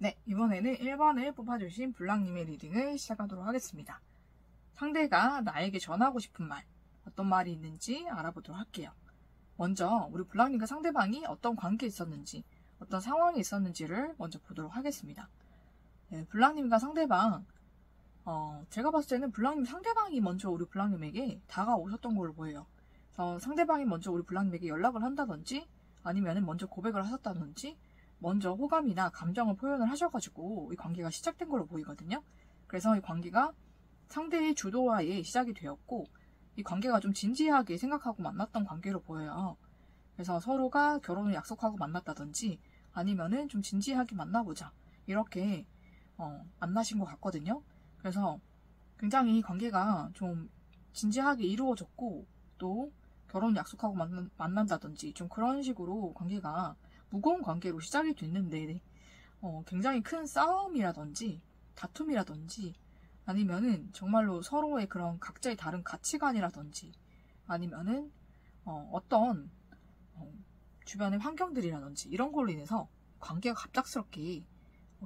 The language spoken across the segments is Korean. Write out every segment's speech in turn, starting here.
네, 이번에는 1번을 뽑아주신 블랑님의 리딩을 시작하도록 하겠습니다. 상대가 나에게 전하고 싶은 말, 어떤 말이 있는지 알아보도록 할게요. 먼저 우리 블랑님과 상대방이 어떤 관계에 있었는지, 어떤 상황에 있었는지를 먼저 보도록 하겠습니다. 네, 블랑님과 상대방, 제가 봤을 때는 블랑님 상대방이 먼저 우리 블랑님에게 다가오셨던 걸로 보여요. 그래서 상대방이 먼저 우리 블랑님에게 연락을 한다든지, 아니면 먼저 고백을 하셨다든지, 먼저 호감이나 감정을 표현을 하셔가지고 이 관계가 시작된 걸로 보이거든요. 그래서 이 관계가 상대의 주도하에 시작이 되었고, 이 관계가 좀 진지하게 생각하고 만났던 관계로 보여요. 그래서 서로가 결혼을 약속하고 만났다든지 아니면은 좀 진지하게 만나보자 이렇게 만나신 것 같거든요. 그래서 굉장히 이 관계가 좀 진지하게 이루어졌고, 또 결혼 약속하고 만난다든지 좀 그런 식으로 관계가 무거운 관계로 시작이 됐는데, 굉장히 큰 싸움이라든지 다툼이라든지 아니면은 정말로 서로의 그런 각자의 다른 가치관이라든지 아니면은 어떤 주변의 환경들이라든지 이런 걸로 인해서 관계가 갑작스럽게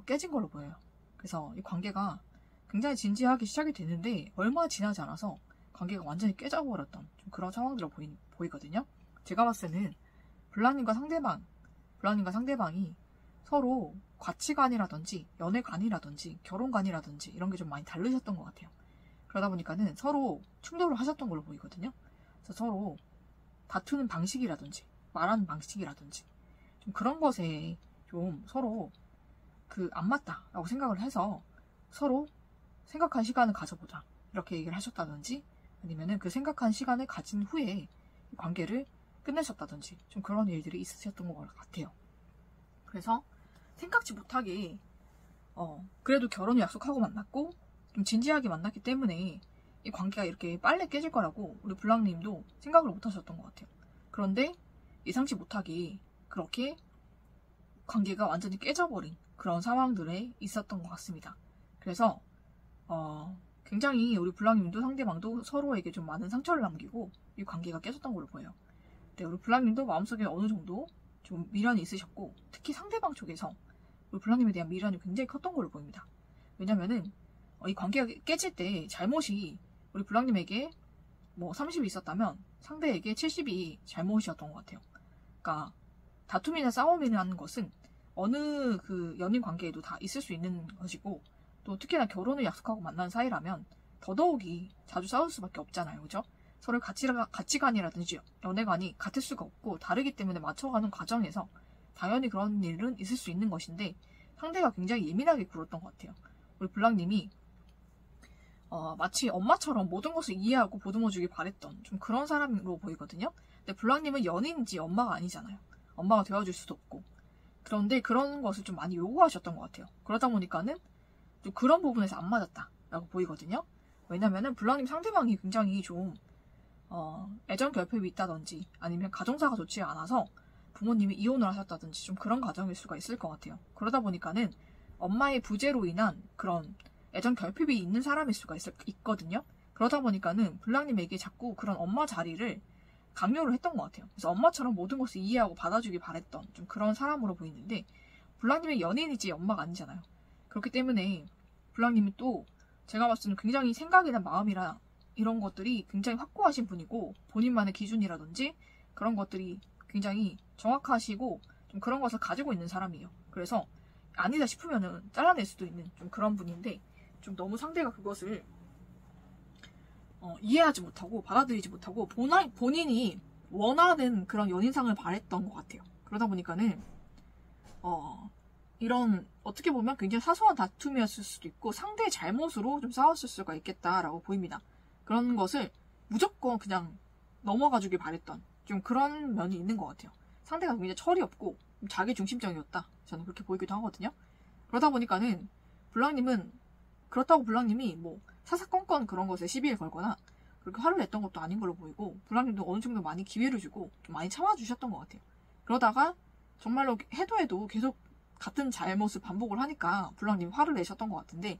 깨진 걸로 보여요. 그래서 이 관계가 굉장히 진지하게 시작이 됐는데 얼마 지나지 않아서 관계가 완전히 깨져버렸던 좀 그런 상황들을 보이거든요. 제가 봤을 때는 블랑님과 상대방이 서로 가치관이라든지 연애관이라든지 결혼관이라든지 이런 게 좀 많이 다르셨던 것 같아요. 그러다 보니까는 서로 충돌을 하셨던 걸로 보이거든요. 그래서 서로 다투는 방식이라든지 말하는 방식이라든지 좀 그런 것에 좀 서로 안 맞다라고 생각을 해서 서로 생각한 시간을 가져보자 이렇게 얘기를 하셨다든지, 아니면은 그 생각한 시간을 가진 후에 관계를 끝내셨다든지 좀 그런 일들이 있으셨던 것 같아요. 그래서 생각지 못하게 그래도 결혼을 약속하고 만났고 좀 진지하게 만났기 때문에 이 관계가 이렇게 빨리 깨질 거라고 우리 블랑님도 생각을 못 하셨던 것 같아요. 그런데 예상치 못하게 그렇게 관계가 완전히 깨져버린 그런 상황들에 있었던 것 같습니다. 그래서 굉장히 우리 블랑님도 상대방도 서로에게 좀 많은 상처를 남기고 이 관계가 깨졌던 걸로 보여요. 네, 우리 블랑님도 마음속에 어느 정도 좀 미련이 있으셨고, 특히 상대방 쪽에서 우리 블랑님에 대한 미련이 굉장히 컸던 걸로 보입니다. 왜냐면은 이 관계가 깨질 때 잘못이 우리 블랑님에게 뭐 30이 있었다면 상대에게 70이 잘못이었던 것 같아요. 그러니까 다툼이나 싸움이라는 것은 어느 그 연인 관계에도 다 있을 수 있는 것이고, 또 특히나 결혼을 약속하고 만난 사이라면 더더욱이 자주 싸울 수밖에 없잖아요. 그죠? 서로의 가치관이라든지 연애관이 같을 수가 없고 다르기 때문에 맞춰가는 과정에서 당연히 그런 일은 있을 수 있는 것인데, 상대가 굉장히 예민하게 굴었던 것 같아요. 우리 블랑님이 마치 엄마처럼 모든 것을 이해하고 보듬어주길 바랬던 좀 그런 사람으로 보이거든요. 근데 블랑님은 연인인지 엄마가 아니잖아요. 엄마가 되어줄 수도 없고. 그런데 그런 것을 좀 많이 요구하셨던 것 같아요. 그러다 보니까는 좀 그런 부분에서 안 맞았다라고 보이거든요. 왜냐면은 블랑님 상대방이 굉장히 좀 애정 결핍이 있다든지 아니면 가정사가 좋지 않아서 부모님이 이혼을 하셨다든지 좀 그런 가정일 수가 있을 것 같아요. 그러다 보니까는 엄마의 부재로 인한 그런 애정 결핍이 있는 사람일 수가 있거든요. 그러다 보니까는 블랑님에게 자꾸 그런 엄마 자리를 강요를 했던 것 같아요. 그래서 엄마처럼 모든 것을 이해하고 받아주길 바랬던 좀 그런 사람으로 보이는데, 블랑님은 연인이지 엄마가 아니잖아요. 그렇기 때문에 블랑님은 또 제가 봤을 때는 굉장히 생각이나 마음이나 이런 것들이 굉장히 확고하신 분이고, 본인만의 기준이라든지 그런 것들이 굉장히 정확하시고 좀 그런 것을 가지고 있는 사람이에요. 그래서 아니다 싶으면은 잘라낼 수도 있는 좀 그런 분인데, 좀 너무 상대가 그것을 이해하지 못하고 받아들이지 못하고 본인이 원하는 그런 연인상을 바랬던 것 같아요. 그러다 보니까는 이런 어떻게 보면 굉장히 사소한 다툼이었을 수도 있고 상대의 잘못으로 좀 싸웠을 수가 있겠다라고 보입니다. 그런 것을 무조건 그냥 넘어가주길 바랬던 좀 그런 면이 있는 것 같아요. 상대가 굉장히 철이 없고 자기 중심적이었다, 저는 그렇게 보이기도 하거든요. 그러다 보니까는 그렇다고 블랑님이 뭐 사사건건 그런 것에 시비를 걸거나 그렇게 화를 냈던 것도 아닌 걸로 보이고, 블랑님도 어느 정도 많이 기회를 주고 좀 많이 참아주셨던 것 같아요. 그러다가 정말로 해도 계속 같은 잘못을 반복을 하니까 블랑님이 화를 내셨던 것 같은데,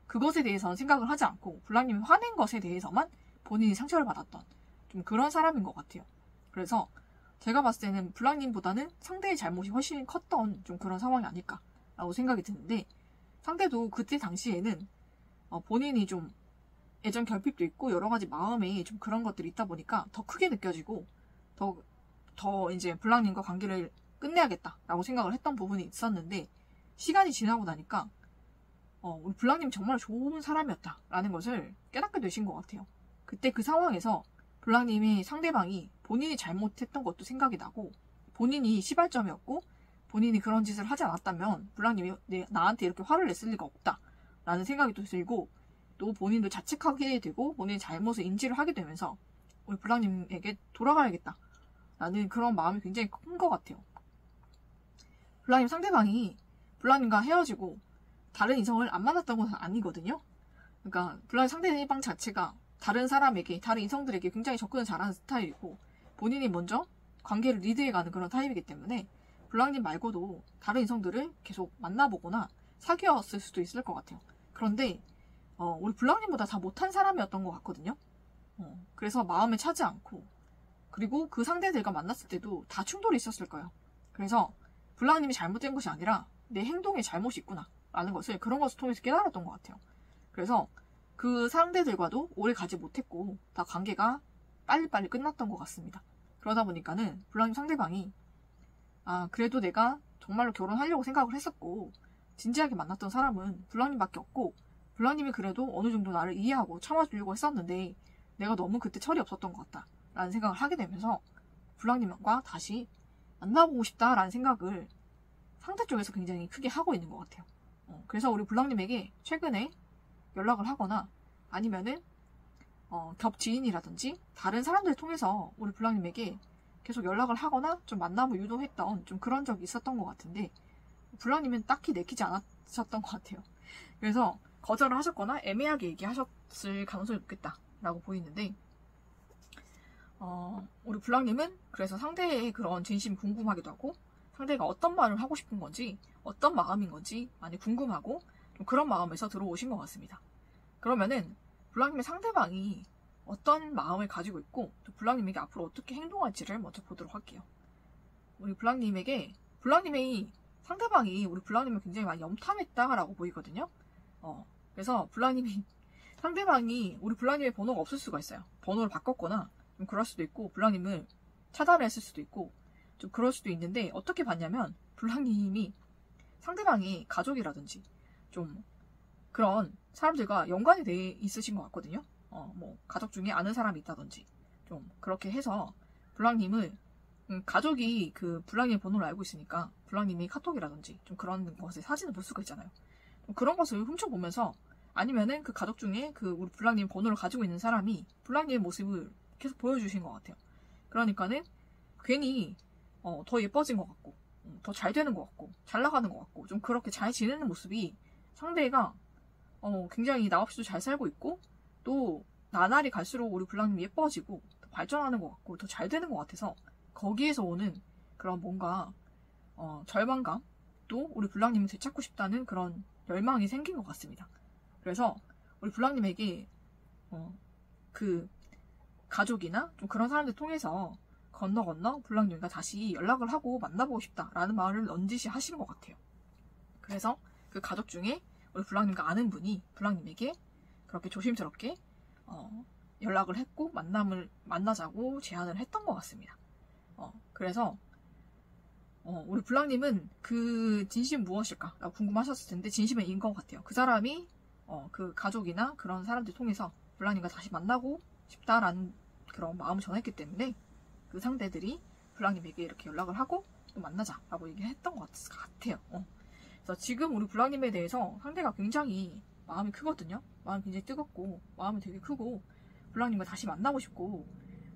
그것에 대해서는 생각을 하지 않고 블랑님이 화낸 것에 대해서만 본인이 상처를 받았던 좀 그런 사람인 것 같아요. 그래서 제가 봤을 때는 블랑님보다는 상대의 잘못이 훨씬 컸던 좀 그런 상황이 아닐까 라고 생각이 드는데, 상대도 그때 당시에는 본인이 좀 애정 결핍도 있고 여러 가지 마음에 좀 그런 것들이 있다 보니까 더 크게 느껴지고 더 이제 블랑님과 관계를 끝내야겠다라고 생각을 했던 부분이 있었는데, 시간이 지나고 나니까 우리 블랑님 정말 좋은 사람이었다라는 것을 깨닫게 되신 것 같아요. 그때 그 상황에서 블랑님이 상대방이 본인이 잘못했던 것도 생각이 나고, 본인이 시발점이었고 본인이 그런 짓을 하지 않았다면 블랑님이 나한테 이렇게 화를 냈을 리가 없다라는 생각이 또 들고, 또 본인도 자책하게 되고 본인의 잘못을 인지를 하게 되면서 우리 블랑님에게 돌아가야겠다라는 그런 마음이 굉장히 큰 것 같아요. 블랑님 상대방이 블랑님과 헤어지고 다른 이성을 안 만났던 건 아니거든요. 그러니까 블랑님 상대방 자체가 다른 사람에게, 다른 이성들에게 굉장히 접근을 잘하는 스타일이고, 본인이 먼저 관계를 리드해가는 그런 타입이기 때문에 블랑님 말고도 다른 이성들을 계속 만나보거나 사귀었을 수도 있을 것 같아요. 그런데 우리 블랑님보다 다 못한 사람이었던 것 같거든요. 그래서 마음에 차지 않고, 그리고 그 상대들과 만났을 때도 다 충돌이 있었을 거예요. 그래서 블랑님이 잘못된 것이 아니라 내 행동에 잘못이 있구나 라는 것을 그런 것을 통해서 깨달았던 것 같아요. 그래서 그 상대들과도 오래 가지 못했고 다 관계가 빨리빨리 끝났던 것 같습니다. 그러다 보니까는 블랑님 상대방이 그래도 내가 정말로 결혼하려고 생각을 했었고 진지하게 만났던 사람은 블랑님밖에 없고, 블랑님이 그래도 어느 정도 나를 이해하고 참아주려고 했었는데 내가 너무 그때 철이 없었던 것 같다 라는 생각을 하게 되면서 블랑님과 다시 만나보고 싶다라는 생각을 상대 쪽에서 굉장히 크게 하고 있는 것 같아요. 그래서 우리 블랑님에게 최근에 연락을 하거나 아니면은 겹지인이라든지 다른 사람들을 통해서 우리 블랑님에게 계속 연락을 하거나 좀 만남을 유도했던 좀 그런 적이 있었던 것 같은데, 블랑님은 딱히 내키지 않으셨던 것 같아요. 그래서 거절을 하셨거나 애매하게 얘기하셨을 가능성이 높겠다라고 보이는데, 우리 블랑님은 그래서 상대의 그런 진심이 궁금하기도 하고, 상대가 어떤 말을 하고 싶은 건지, 어떤 마음인 건지 많이 궁금하고 좀 그런 마음에서 들어오신 것 같습니다. 그러면은 블랑님의 상대방이 어떤 마음을 가지고 있고 또 블랑님에게 앞으로 어떻게 행동할지를 먼저 보도록 할게요. 우리 블랑님의 상대방이 우리 블랑님을 굉장히 많이 염탐했다라고 보이거든요. 그래서 상대방이 우리 블랑님의 번호가 없을 수가 있어요. 번호를 바꿨거나 좀 그럴 수도 있고, 블랑님을 차단을 했을 수도 있고 좀 그럴 수도 있는데, 어떻게 봤냐면 블랑님이 상대방이 가족이라든지 좀 그런 사람들과 연관이 돼 있으신 것 같거든요. 뭐 가족 중에 아는 사람이 있다든지 좀 그렇게 해서 블랑님을 가족이 그 블랑님의 번호를 알고 있으니까 블랑님이 카톡이라든지 좀 그런 것에 사진을 볼 수가 있잖아요. 좀 그런 것을 훔쳐보면서, 아니면은 그 가족 중에 그 우리 블랑님 번호를 가지고 있는 사람이 블랑님의 모습을 계속 보여주신 것 같아요. 그러니까는 괜히 더 예뻐진 것 같고 더 잘 되는 것 같고 잘 나가는 것 같고 좀 그렇게 잘 지내는 모습이 상대가 굉장히 나 없이도 잘 살고 있고, 또 나날이 갈수록 우리 블랑님이 예뻐지고 더 발전하는 것 같고 더 잘 되는 것 같아서 거기에서 오는 그런 뭔가 절망감, 또 우리 블랑님을 되찾고 싶다는 그런 열망이 생긴 것 같습니다. 그래서 우리 블랑님에게 그 가족이나 좀 그런 사람들 통해서 건너 블랑님과 다시 연락을 하고 만나보고 싶다라는 말을 넌지시 하시는 것 같아요. 그래서 그 가족 중에 우리 블랑님과 아는 분이 블랑님에게 그렇게 조심스럽게 연락을 했고 만나자고 제안을 했던 것 같습니다. 그래서 우리 블랑님은 그 진심은 무엇일까 라고 궁금하셨을 텐데, 진심은 인 것 같아요. 그 사람이 그 가족이나 그런 사람들 통해서 블랑님과 다시 만나고 싶다라는 그런 마음을 전했기 때문에 그 상대들이 블랑님에게 이렇게 연락을 하고 또 만나자라고 얘기했던 것 같아요. 그래서 지금 우리 블랑님에 대해서 상대가 굉장히 마음이 크거든요. 마음이 굉장히 뜨겁고 마음이 되게 크고 블랑님과 다시 만나고 싶고,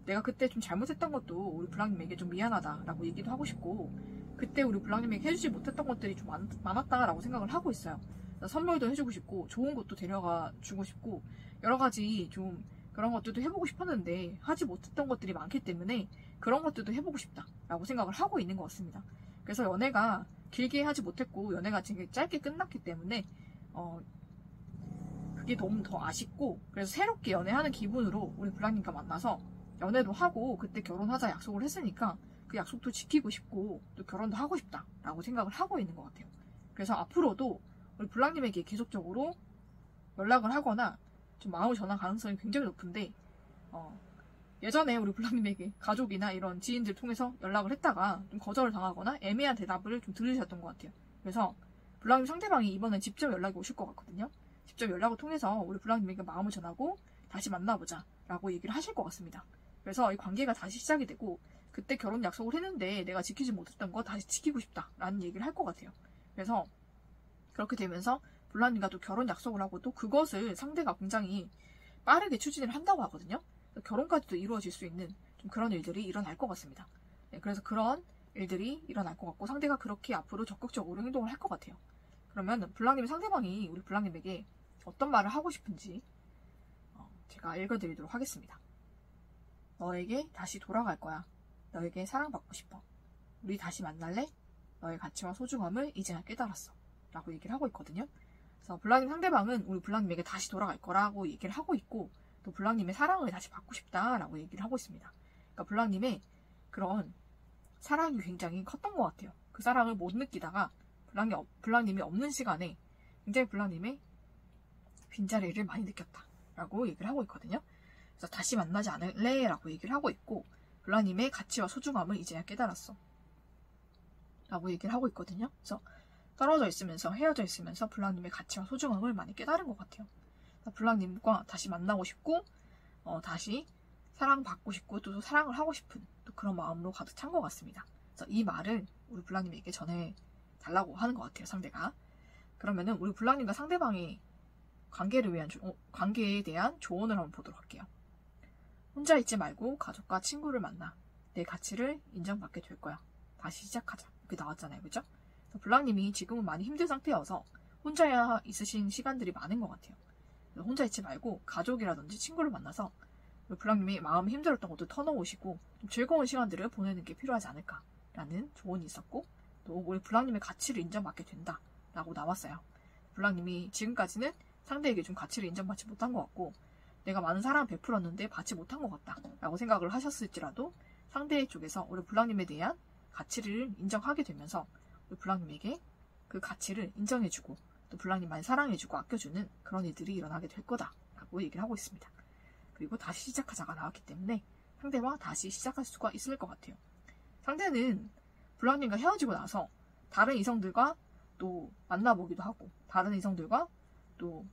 내가 그때 좀 잘못했던 것도 우리 블랑님에게 좀 미안하다라고 얘기도 하고 싶고, 그때 우리 블랑님에게 해주지 못했던 것들이 좀 많았다라고 생각을 하고 있어요. 선물도 해주고 싶고 좋은 것도 데려가 주고 싶고 여러 가지 좀 그런 것들도 해보고 싶었는데 하지 못했던 것들이 많기 때문에 그런 것들도 해보고 싶다라고 생각을 하고 있는 것 같습니다. 그래서 연애가 길게 하지 못했고 연애가 되게 짧게 끝났기 때문에 그게 너무 더 아쉽고, 그래서 새롭게 연애하는 기분으로 우리 블랑님과 만나서 연애도 하고 그때 결혼하자 약속을 했으니까 그 약속도 지키고 싶고 또 결혼도 하고 싶다라고 생각을 하고 있는 것 같아요. 그래서 앞으로도 우리 블랑님에게 계속적으로 연락을 하거나 좀 마음을 전할 가능성이 굉장히 높은데, 예전에 우리 블랑님에게 가족이나 이런 지인들 통해서 연락을 했다가 좀 거절을 당하거나 애매한 대답을 좀 들으셨던 것 같아요. 그래서 블랑님 상대방이 이번엔 직접 연락이 오실 것 같거든요. 직접 연락을 통해서 우리 블랑님에게 마음을 전하고 다시 만나보자 라고 얘기를 하실 것 같습니다. 그래서 이 관계가 다시 시작이 되고, 그때 결혼 약속을 했는데 내가 지키지 못했던 거 다시 지키고 싶다 라는 얘기를 할 것 같아요. 그래서 그렇게 되면서 블랑님과 또 결혼 약속을 하고, 또 그것을 상대가 굉장히 빠르게 추진을 한다고 하거든요. 결혼까지도 이루어질 수 있는 좀 그런 일들이 일어날 것 같습니다. 네, 그래서 그런 일들이 일어날 것 같고, 상대가 그렇게 앞으로 적극적으로 행동을 할 것 같아요. 그러면 블랑님 상대방이 우리 블랑님에게 어떤 말을 하고 싶은지 제가 읽어드리도록 하겠습니다. 너에게 다시 돌아갈 거야. 너에게 사랑받고 싶어. 우리 다시 만날래? 너의 가치와 소중함을 이제야 깨달았어. 라고 얘기를 하고 있거든요. 그래서 블랑님 상대방은 우리 블랑님에게 다시 돌아갈 거라고 얘기를 하고 있고, 또 블랑님의 사랑을 다시 받고 싶다라고 얘기를 하고 있습니다. 그러니까 블랑님의 그런 사랑이 굉장히 컸던 것 같아요. 그 사랑을 못 느끼다가 블랑님이 없는 시간에 굉장히 블랑님의 빈자리를 많이 느꼈다라고 얘기를 하고 있거든요. 그래서 다시 만나지 않을래? 라고 얘기를 하고 있고, 블랑님의 가치와 소중함을 이제야 깨달았어. 라고 얘기를 하고 있거든요. 그래서 떨어져 있으면서, 헤어져 있으면서 블랑님의 가치와 소중함을 많이 깨달은 것 같아요. 블랑님과 다시 만나고 싶고, 다시 사랑받고 싶고, 또 사랑을 하고 싶은 또 그런 마음으로 가득 찬 것 같습니다. 그래서 이 말을 우리 블랑님에게 전해달라고 하는 것 같아요, 상대가. 그러면은 우리 블랑님과 상대방의 관계에 대한 조언을 한번 보도록 할게요. 혼자 있지 말고 가족과 친구를 만나. 내 가치를 인정받게 될 거야. 다시 시작하자. 이렇게 나왔잖아요, 그죠? 블랑님이 지금은 많이 힘든 상태여서 혼자 있으신 시간들이 많은 것 같아요. 혼자 있지 말고 가족이라든지 친구를 만나서 블랑님이 마음이 힘들었던 것도 털어놓으시고 좀 즐거운 시간들을 보내는 게 필요하지 않을까라는 조언이 있었고, 또 우리 블랑님의 가치를 인정받게 된다라고 나왔어요. 블랑님이 지금까지는 상대에게 좀 가치를 인정받지 못한 것 같고, 내가 많은 사랑을 베풀었는데 받지 못한 것 같다라고 생각을 하셨을지라도, 상대 쪽에서 우리 블랑님에 대한 가치를 인정하게 되면서 우리 블랑님에게 그 가치를 인정해주고, 또 블랑님만 사랑해주고 아껴주는 그런 일들이 일어나게 될 거다라고 얘기를 하고 있습니다. 그리고 다시 시작하자가 나왔기 때문에 상대와 다시 시작할 수가 있을 것 같아요. 상대는 블랑님과 헤어지고 나서 다른 이성들과 또 만나보기도 하고, 다른 이성들과 또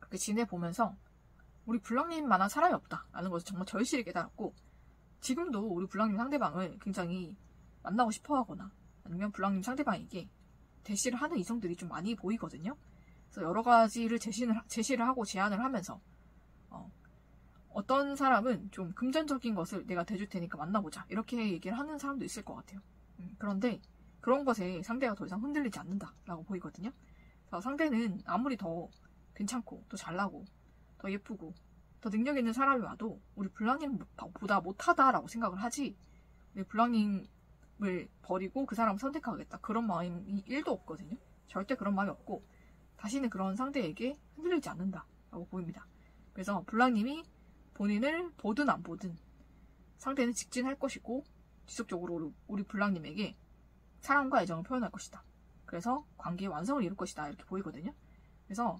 그렇게 지내보면서 우리 블랑님만한 사람이 없다라는 것을 정말 절실히 깨달았고, 지금도 우리 블랑님 상대방을 굉장히 만나고 싶어하거나 아니면 블랑님 상대방에게 대시를 하는 이성들이 좀 많이 보이거든요. 그래서 여러 가지를 제시를 하고 제안을 하면서 어떤 사람은 좀 금전적인 것을 내가 대줄 테니까 만나보자 이렇게 얘기를 하는 사람도 있을 것 같아요. 그런데 그런 것에 상대가 더 이상 흔들리지 않는다라고 보이거든요. 그래서 상대는 아무리 더 괜찮고 더 잘나고 더 예쁘고 더 능력 있는 사람이 와도 우리 블랑님보다 못하다라고 생각을 하지, 우리 블랑님을 버리고 그 사람을 선택하겠다 그런 마음이 1도 없거든요. 절대 그런 마음이 없고 다시는 그런 상대에게 흔들리지 않는다라고 보입니다. 그래서 블랑님이 본인을 보든 안 보든 상대는 직진할 것이고, 지속적으로 우리 블랑님에게 사랑과 애정을 표현할 것이다. 그래서 관계의 완성을 이룰 것이다 이렇게 보이거든요. 그래서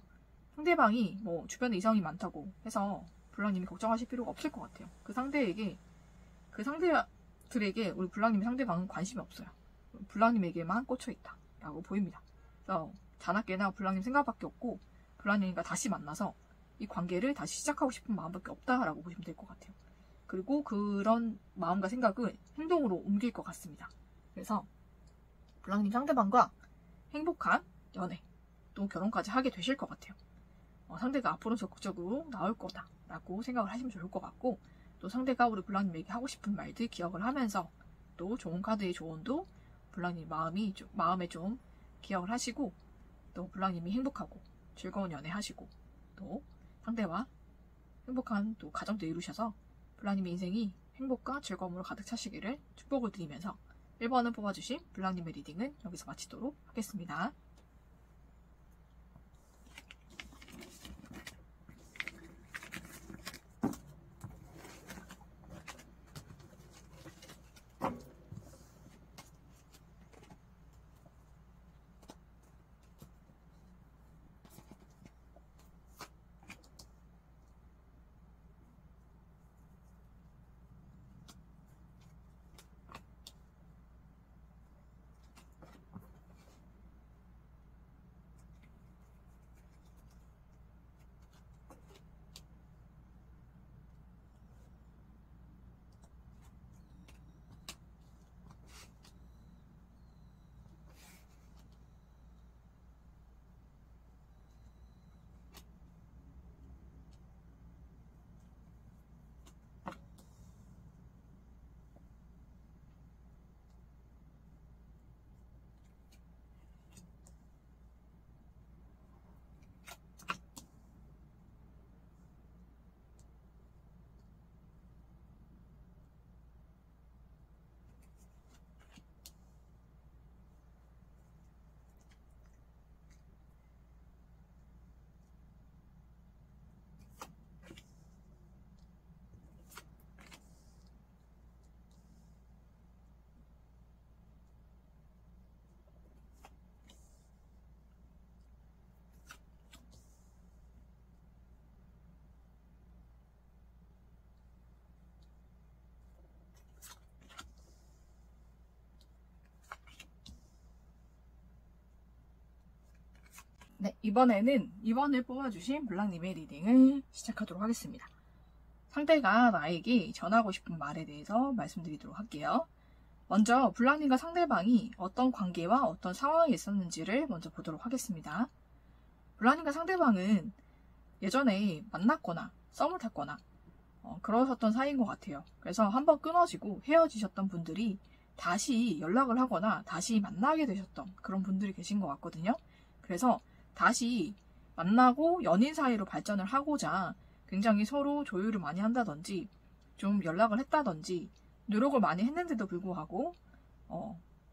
상대방이 뭐 주변에 이성이 많다고 해서 블랑님이 걱정하실 필요가 없을 것 같아요. 그 상대들에게 우리 블랑님 상대방은 관심이 없어요. 블랑님에게만 꽂혀있다 라고 보입니다. 그래서 자나깨나 블랑님 생각밖에 없고, 블랑님과 다시 만나서 이 관계를 다시 시작하고 싶은 마음밖에 없다라고 보시면 될 것 같아요. 그리고 그런 마음과 생각을 행동으로 옮길 것 같습니다. 그래서 블랑님 상대방과 행복한 연애 또 결혼까지 하게 되실 것 같아요. 상대가 앞으로 적극적으로 나올 거다라고 생각을 하시면 좋을 것 같고, 또 상대가 우리 블랑님에게 하고 싶은 말들 기억을 하면서 또 좋은 카드의 조언도 블랑님 마음에 좀 기억을 하시고, 또 블랑님이 행복하고 즐거운 연애 하시고 또 상대와 행복한 또 가정도 이루셔서 블랑님의 인생이 행복과 즐거움으로 가득 차시기를 축복을 드리면서 1번을 뽑아주신 블랑님의 리딩은 여기서 마치도록 하겠습니다. 네, 이번에는 이번을 뽑아주신 블랑님의 리딩을 시작하도록 하겠습니다. 상대가 나에게 전하고 싶은 말에 대해서 말씀드리도록 할게요. 먼저 블랑님과 상대방이 어떤 관계와 어떤 상황에 있었는지를 먼저 보도록 하겠습니다. 블랑님과 상대방은 예전에 만났거나 썸을 탔거나 그러셨던 사이인 것 같아요. 그래서 한번 끊어지고 헤어지셨던 분들이 다시 연락을 하거나 다시 만나게 되셨던 그런 분들이 계신 것 같거든요. 그래서 다시 만나고 연인 사이로 발전을 하고자 굉장히 서로 조율을 많이 한다든지 좀 연락을 했다든지 노력을 많이 했는데도 불구하고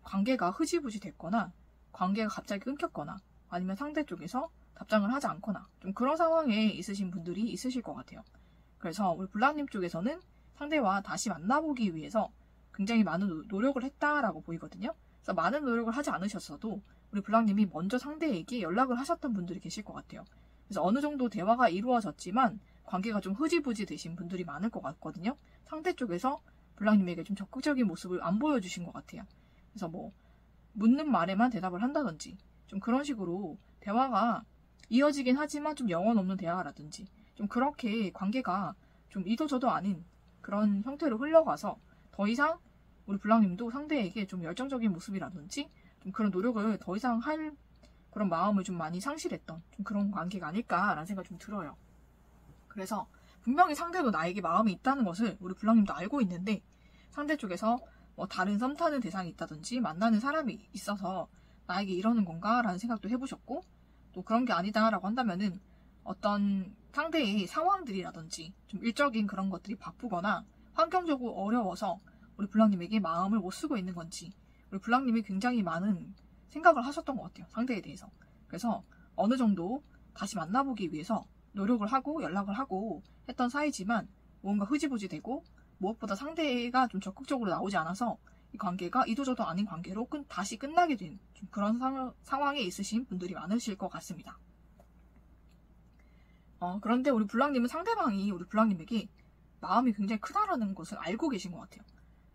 관계가 흐지부지 됐거나 관계가 갑자기 끊겼거나 아니면 상대 쪽에서 답장을 하지 않거나 좀 그런 상황에 있으신 분들이 있으실 것 같아요. 그래서 우리 블랑님 쪽에서는 상대와 다시 만나보기 위해서 굉장히 많은 노력을 했다라고 보이거든요. 그래서 많은 노력을 하지 않으셨어도 우리 블랑님이 먼저 상대에게 연락을 하셨던 분들이 계실 것 같아요. 그래서 어느 정도 대화가 이루어졌지만 관계가 좀 흐지부지 되신 분들이 많을 것 같거든요. 상대 쪽에서 블랑님에게 좀 적극적인 모습을 안 보여주신 것 같아요. 그래서 뭐 묻는 말에만 대답을 한다든지 좀 그런 식으로 대화가 이어지긴 하지만 좀 영혼 없는 대화라든지 좀 그렇게 관계가 좀 이도저도 아닌 그런 형태로 흘러가서 더 이상 우리 블랑님도 상대에게 좀 열정적인 모습이라든지 좀 그런 노력을 더 이상 할 그런 마음을 좀 많이 상실했던 좀 그런 관계가 아닐까라는 생각이 좀 들어요. 그래서 분명히 상대도 나에게 마음이 있다는 것을 우리 블랑님도 알고 있는데 상대 쪽에서 뭐 다른 썸 타는 대상이 있다든지 만나는 사람이 있어서 나에게 이러는 건가 라는 생각도 해보셨고 또 그런 게 아니다라고 한다면은 어떤 상대의 상황들이라든지 좀 일적인 그런 것들이 바쁘거나 환경적으로 어려워서 우리 블랑님에게 마음을 못 쓰고 있는 건지 우리 블랑님이 굉장히 많은 생각을 하셨던 것 같아요. 상대에 대해서. 그래서 어느 정도 다시 만나보기 위해서 노력을 하고 연락을 하고 했던 사이지만 뭔가 흐지부지 되고 무엇보다 상대가 좀 적극적으로 나오지 않아서 이 관계가 이도저도 아닌 관계로 다시 끝나게 된 좀 그런 상황에 있으신 분들이 많으실 것 같습니다. 그런데 우리 블랑님은 상대방이 우리 블랑님에게 마음이 굉장히 크다라는 것을 알고 계신 것 같아요.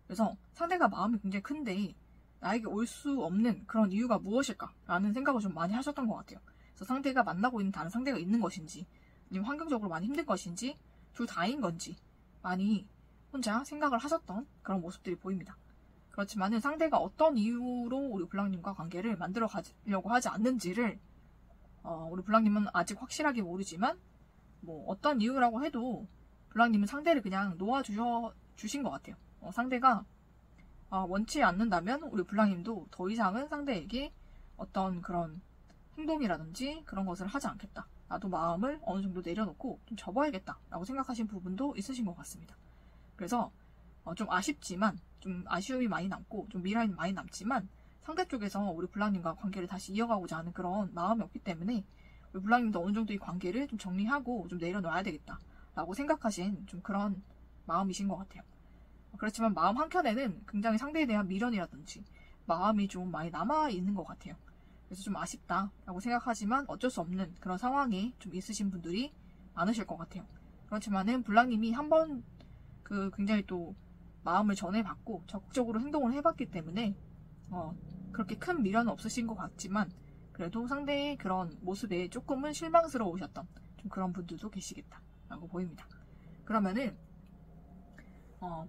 그래서 상대가 마음이 굉장히 큰데 나에게 올 수 없는 그런 이유가 무엇일까라는 생각을 좀 많이 하셨던 것 같아요. 그래서 상대가 만나고 있는 다른 상대가 있는 것인지 아니면 환경적으로 많이 힘든 것인지 둘 다인 건지 많이 혼자 생각을 하셨던 그런 모습들이 보입니다. 그렇지만은 상대가 어떤 이유로 우리 블랑님과 관계를 만들어 가려고 하지 않는지를 우리 블랑님은 아직 확실하게 모르지만 뭐 어떤 이유라고 해도 블랑님은 상대를 그냥 놓아주신 것 같아요. 상대가 원치 않는다면 우리 블랑님도 더 이상은 상대에게 어떤 그런 행동이라든지 그런 것을 하지 않겠다. 나도 마음을 어느 정도 내려놓고 좀 접어야겠다 라고 생각하신 부분도 있으신 것 같습니다. 그래서 좀 아쉽지만 좀 아쉬움이 많이 남고 좀 미련이 많이 남지만 상대 쪽에서 우리 블랑님과 관계를 다시 이어가고자 하는 그런 마음이 없기 때문에 우리 블랑님도 어느 정도 이 관계를 좀 정리하고 좀 내려놔야 되겠다 라고 생각하신 좀 그런 마음이신 것 같아요. 그렇지만 마음 한켠에는 굉장히 상대에 대한 미련이라든지 마음이 좀 많이 남아있는 것 같아요. 그래서 좀 아쉽다라고 생각하지만 어쩔 수 없는 그런 상황에 좀 있으신 분들이 많으실 것 같아요. 그렇지만은 블랑님이 한번 굉장히 또 마음을 전해봤고 적극적으로 행동을 해봤기 때문에 그렇게 큰 미련은 없으신 것 같지만 그래도 상대의 그런 모습에 조금은 실망스러우셨던 좀 그런 분들도 계시겠다라고 보입니다. 그러면은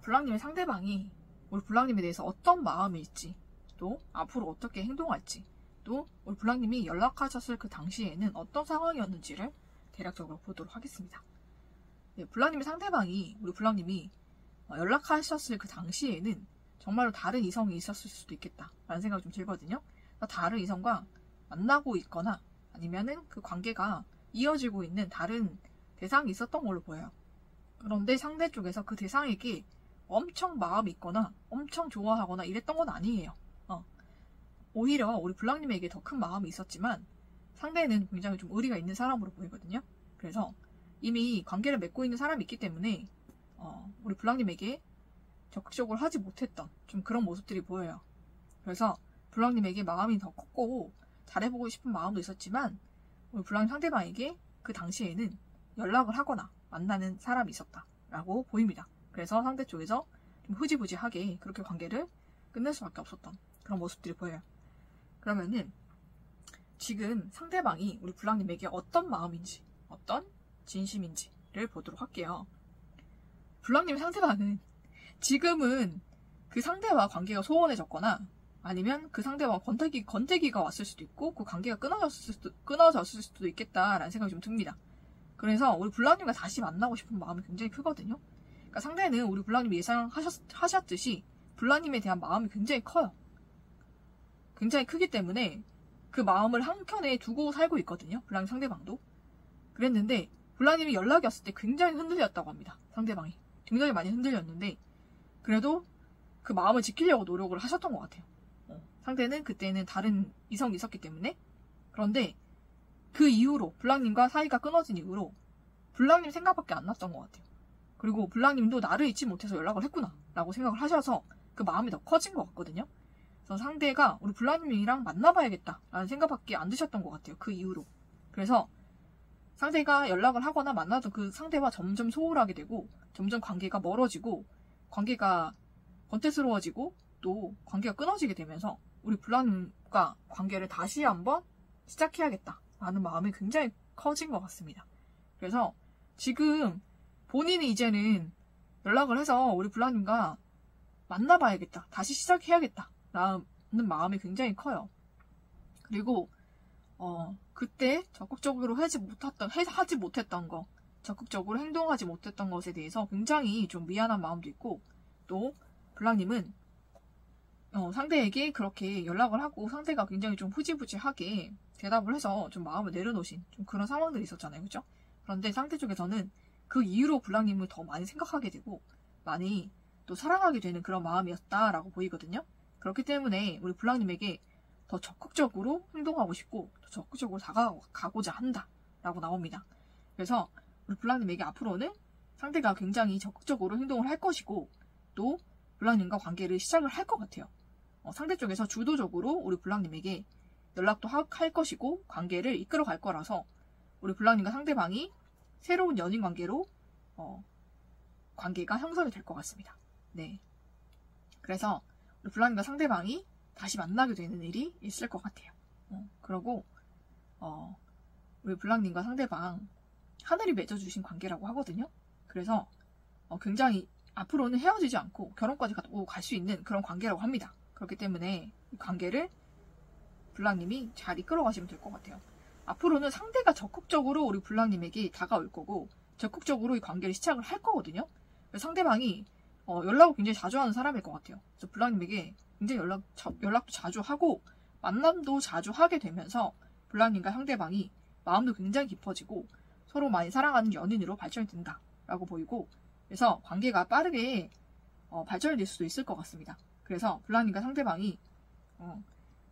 블랑님의 상대방이 우리 블랑님에 대해서 어떤 마음일지 또 앞으로 어떻게 행동할지 또 우리 블랑님이 연락하셨을 그 당시에는 어떤 상황이었는지를 대략적으로 보도록 하겠습니다. 네, 블랑님의 상대방이 우리 블랑님이 연락하셨을 그 당시에는 정말로 다른 이성이 있었을 수도 있겠다라는 생각이 좀 들거든요. 그러니까 다른 이성과 만나고 있거나 아니면은 그 관계가 이어지고 있는 다른 대상이 있었던 걸로 보여요. 그런데 상대 쪽에서 그 대상에게 엄청 마음이 있거나 엄청 좋아하거나 이랬던 건 아니에요. 오히려 우리 블랑님에게 더 큰 마음이 있었지만 상대는 굉장히 좀 의리가 있는 사람으로 보이거든요. 그래서 이미 관계를 맺고 있는 사람이 있기 때문에 우리 블랑님에게 적극적으로 하지 못했던 좀 그런 모습들이 보여요. 그래서 블랑님에게 마음이 더 컸고 잘해보고 싶은 마음도 있었지만 우리 블랑님 상대방에게 그 당시에는 연락을 하거나 만나는 사람이 있었다라고 보입니다. 그래서 상대 쪽에서 좀 흐지부지하게 그렇게 관계를 끝낼 수밖에 없었던 그런 모습들이 보여요. 그러면은 지금 상대방이 우리 불랑님에게 어떤 마음인지, 어떤 진심인지를 보도록 할게요. 불랑님 상대방은 지금은 그 상대와 관계가 소원해졌거나 아니면 그 상대와 권태기가 왔을 수도 있고 그 관계가 끊어졌을 수도 있겠다라는 생각이 좀 듭니다. 그래서 우리 불랑님과 다시 만나고 싶은 마음이 굉장히 크거든요. 그러니까 상대는 우리 불랑님이 예상하셨듯이 불랑님에 대한 마음이 굉장히 커요. 굉장히 크기 때문에 그 마음을 한켠에 두고 살고 있거든요. 불랑님 상대방도. 그랬는데 불랑님이 연락이 왔을 때 굉장히 흔들렸다고 합니다. 상대방이. 굉장히 많이 흔들렸는데 그래도 그 마음을 지키려고 노력을 하셨던 것 같아요. 상대는 그때는 다른 이성이 있었기 때문에. 그런데 그 이후로 불랑님과 사이가 끊어진 이후로 불랑님 생각밖에 안 났던 것 같아요. 그리고 불랑님도 나를 잊지 못해서 연락을 했구나 라고 생각을 하셔서 그 마음이 더 커진 것 같거든요. 그래서 상대가 우리 불랑님이랑 만나봐야겠다 라는 생각밖에 안 드셨던 것 같아요. 그 이후로. 그래서 상대가 연락을 하거나 만나던 그 상대와 점점 소홀하게 되고 점점 관계가 멀어지고 관계가 권태스러워지고 또 관계가 끊어지게 되면서 우리 불랑님과 관계를 다시 한번 시작해야겠다 라는 마음이 굉장히 커진 것 같습니다. 그래서 지금 본인이 이제는 연락을 해서 우리 불랑님과 만나봐야겠다, 다시 시작해야겠다 라는 마음이 굉장히 커요. 그리고 그때 적극적으로 하지 못했던 거, 적극적으로 행동하지 못했던 것에 대해서 굉장히 좀 미안한 마음도 있고, 또 불랑님은 상대에게 그렇게 연락을 하고 상대가 굉장히 좀 흐지부지하게 대답을 해서 좀 마음을 내려놓으신 좀 그런 상황들이 있었잖아요. 그죠? 그런데 상대 쪽에서는 그 이후로 불랑님을 더 많이 생각하게 되고 많이 또 사랑하게 되는 그런 마음이었다라고 보이거든요. 그렇기 때문에 우리 불랑님에게 더 적극적으로 행동하고 싶고 더 적극적으로 다가가고자 한다라고 나옵니다. 그래서 우리 불랑님에게 앞으로는 상대가 굉장히 적극적으로 행동을 할 것이고 또 불랑님과 관계를 시작을 할 것 같아요. 상대 쪽에서 주도적으로 우리 불랑님에게 연락도 할 것이고 관계를 이끌어 갈 거라서 우리 불랑님과 상대방이 새로운 연인 관계로 관계가 형성이 될 것 같습니다. 네. 그래서 우리 불랑님과 상대방이 다시 만나게 되는 일이 있을 것 같아요. 그러고 우리 불랑님과 상대방 하늘이 맺어주신 관계라고 하거든요. 그래서 굉장히 앞으로는 헤어지지 않고 결혼까지 갈 수 있는 그런 관계라고 합니다. 그렇기 때문에 이 관계를 불랑님이 잘 이끌어 가시면 될 것 같아요. 앞으로는 상대가 적극적으로 우리 불랑님에게 다가올 거고 적극적으로 이 관계를 시작을 할 거거든요. 상대방이 연락을 굉장히 자주 하는 사람일 것 같아요. 그래서 불랑님에게 굉장히 연락도 자주 하고 만남도 자주 하게 되면서 불랑님과 상대방이 마음도 굉장히 깊어지고 서로 많이 사랑하는 연인으로 발전이 된다라고 보이고, 그래서 관계가 빠르게 발전이 될 수도 있을 것 같습니다. 그래서 불랑님과 상대방이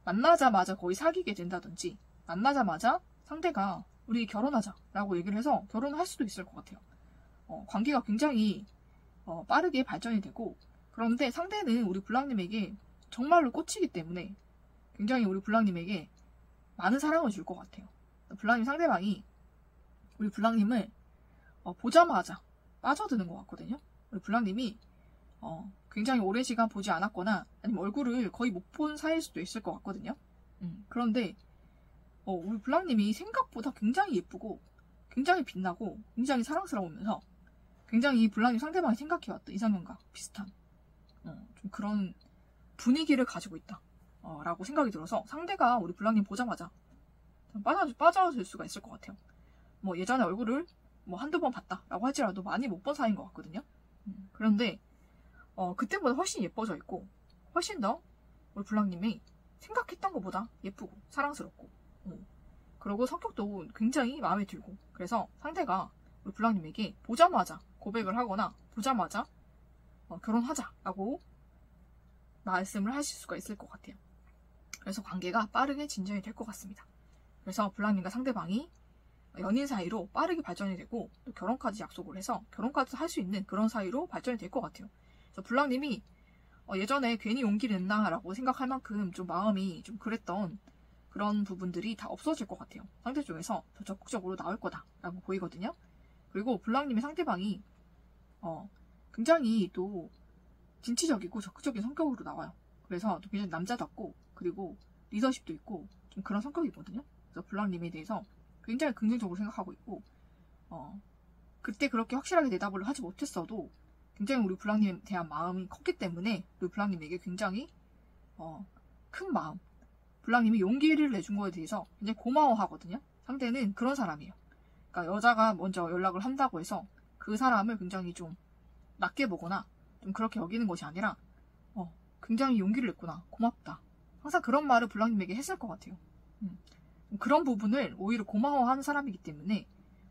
만나자마자 거의 사귀게 된다든지 만나자마자 상대가 우리 결혼하자라고 얘기를 해서 결혼을 할 수도 있을 것 같아요. 관계가 굉장히 빠르게 발전이 되고, 그런데 상대는 우리 불랑님에게 정말로 꽂히기 때문에 굉장히 우리 불랑님에게 많은 사랑을 줄 것 같아요. 불랑님 상대방이 우리 불랑님을 보자마자 빠져드는 것 같거든요. 우리 불랑님이 굉장히 오랜 시간 보지 않았거나 아니면 얼굴을 거의 못 본 사이일 수도 있을 것 같거든요. 그런데 우리 불랑님이 생각보다 굉장히 예쁘고 굉장히 빛나고 굉장히 사랑스러우면서 굉장히 이 불랑님 상대방이 생각해왔던 이상형과 비슷한 좀 그런 분위기를 가지고 있다 라고 생각이 들어서 상대가 우리 불랑님 보자마자 빠져들 수가 있을 것 같아요. 뭐 예전에 얼굴을 한두 번 봤다라고 할지라도 많이 못 본 사이인 것 같거든요. 그런데 그때보다 훨씬 예뻐져 있고 훨씬 더 우리 불랑님이 생각했던 것보다 예쁘고 사랑스럽고 그리고 성격도 굉장히 마음에 들고, 그래서 상대가 우리 불랑님에게 보자마자 고백을 하거나 보자마자 결혼하자라고 말씀을 하실 수가 있을 것 같아요. 그래서 관계가 빠르게 진전이 될 것 같습니다. 그래서 불랑님과 상대방이 연인 사이로 빠르게 발전이 되고 또 결혼까지 약속을 해서 결혼까지 할 수 있는 그런 사이로 발전이 될 것 같아요. 그래서 불랑님이 예전에 괜히 용기를 냈나라고 생각할 만큼 좀 마음이 좀 그랬던 그런 부분들이 다 없어질 것 같아요. 상대 쪽에서 더 적극적으로 나올 거다라고 보이거든요. 그리고 불랑님의 상대방이 굉장히 또 진취적이고 적극적인 성격으로 나와요. 그래서 또 굉장히 남자답고 그리고 리더십도 있고 좀 그런 성격이거든요. 그래서 블랑님에 대해서 굉장히 긍정적으로 생각하고 있고, 그때 그렇게 확실하게 대답을 하지 못했어도 굉장히 우리 블랑님에 대한 마음이 컸기 때문에 우리 블랑님에게 굉장히 큰 마음, 블랑님이 용기를 내준 거에 대해서 굉장히 고마워하거든요. 상대는 그런 사람이에요. 그러니까 여자가 먼저 연락을 한다고 해서 그 사람을 굉장히 좀 낮게 보거나 좀 그렇게 여기는 것이 아니라 굉장히 용기를 냈구나, 고맙다, 항상 그런 말을 블랑님에게 했을 것 같아요. 그런 부분을 오히려 고마워하는 사람이기 때문에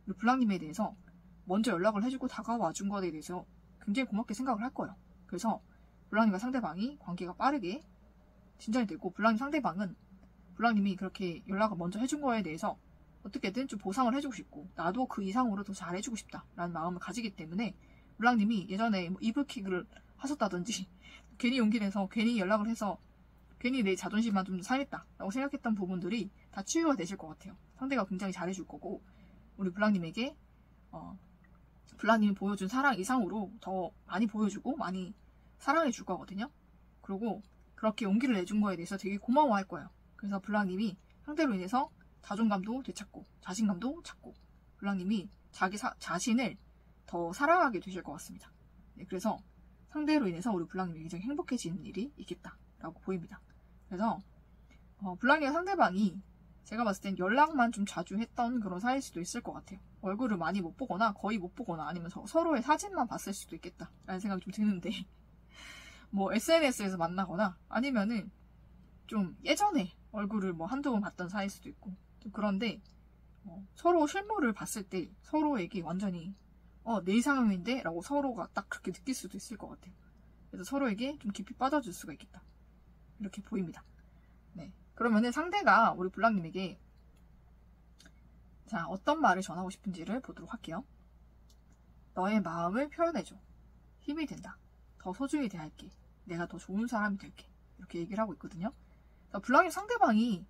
우리 블랑님에 대해서 먼저 연락을 해주고 다가와 준 것에 대해서 굉장히 고맙게 생각을 할 거예요. 그래서 블랑님과 상대방이 관계가 빠르게 진전이 되고, 블랑님 상대방은 블랑님이 그렇게 연락을 먼저 해준 거에 대해서 어떻게든 좀 보상을 해주고 싶고, 나도 그 이상으로 더 잘해주고 싶다라는 마음을 가지기 때문에 블랑님이 예전에 뭐 이불킥을 하셨다든지 괜히 용기 내서 괜히 연락을 해서 괜히 내 자존심만 좀 상했다라고 생각했던 부분들이 다 치유가 되실 것 같아요. 상대가 굉장히 잘해줄 거고, 우리 블랑님에게 블랑님이 보여준 사랑 이상으로 더 많이 보여주고 많이 사랑해 줄 거거든요. 그리고 그렇게 용기를 내준 거에 대해서 되게 고마워할 거예요. 그래서 블랑님이 상대로 인해서 자존감도 되찾고 자신감도 찾고 블랑님이 자기 자신을 더 사랑하게 되실 것 같습니다. 네, 그래서 상대로 인해서 우리 블랑님이 굉장히 행복해지는 일이 있겠다라고 보입니다. 그래서 블랑님과 상대방이 제가 봤을 땐 연락만 좀 자주 했던 그런 사이일 수도 있을 것 같아요. 얼굴을 많이 못 보거나 거의 못 보거나 아니면 서로의 사진만 봤을 수도 있겠다라는 생각이 좀 드는데, 뭐 SNS에서 만나거나 아니면은 좀 예전에 얼굴을 뭐 한두 번 봤던 사이일 수도 있고, 좀 그런데 서로 실물을 봤을 때 서로에게 완전히 내 이상형인데? 라고 서로가 딱 그렇게 느낄 수도 있을 것 같아요. 그래서 서로에게 좀 깊이 빠져줄 수가 있겠다, 이렇게 보입니다. 네, 그러면은 상대가 우리 블랑님에게 자, 어떤 말을 전하고 싶은지를 보도록 할게요. 너의 마음을 표현해줘. 힘이 된다. 더 소중히 대할게. 내가 더 좋은 사람이 될게. 이렇게 얘기를 하고 있거든요. 블랑님 상대방이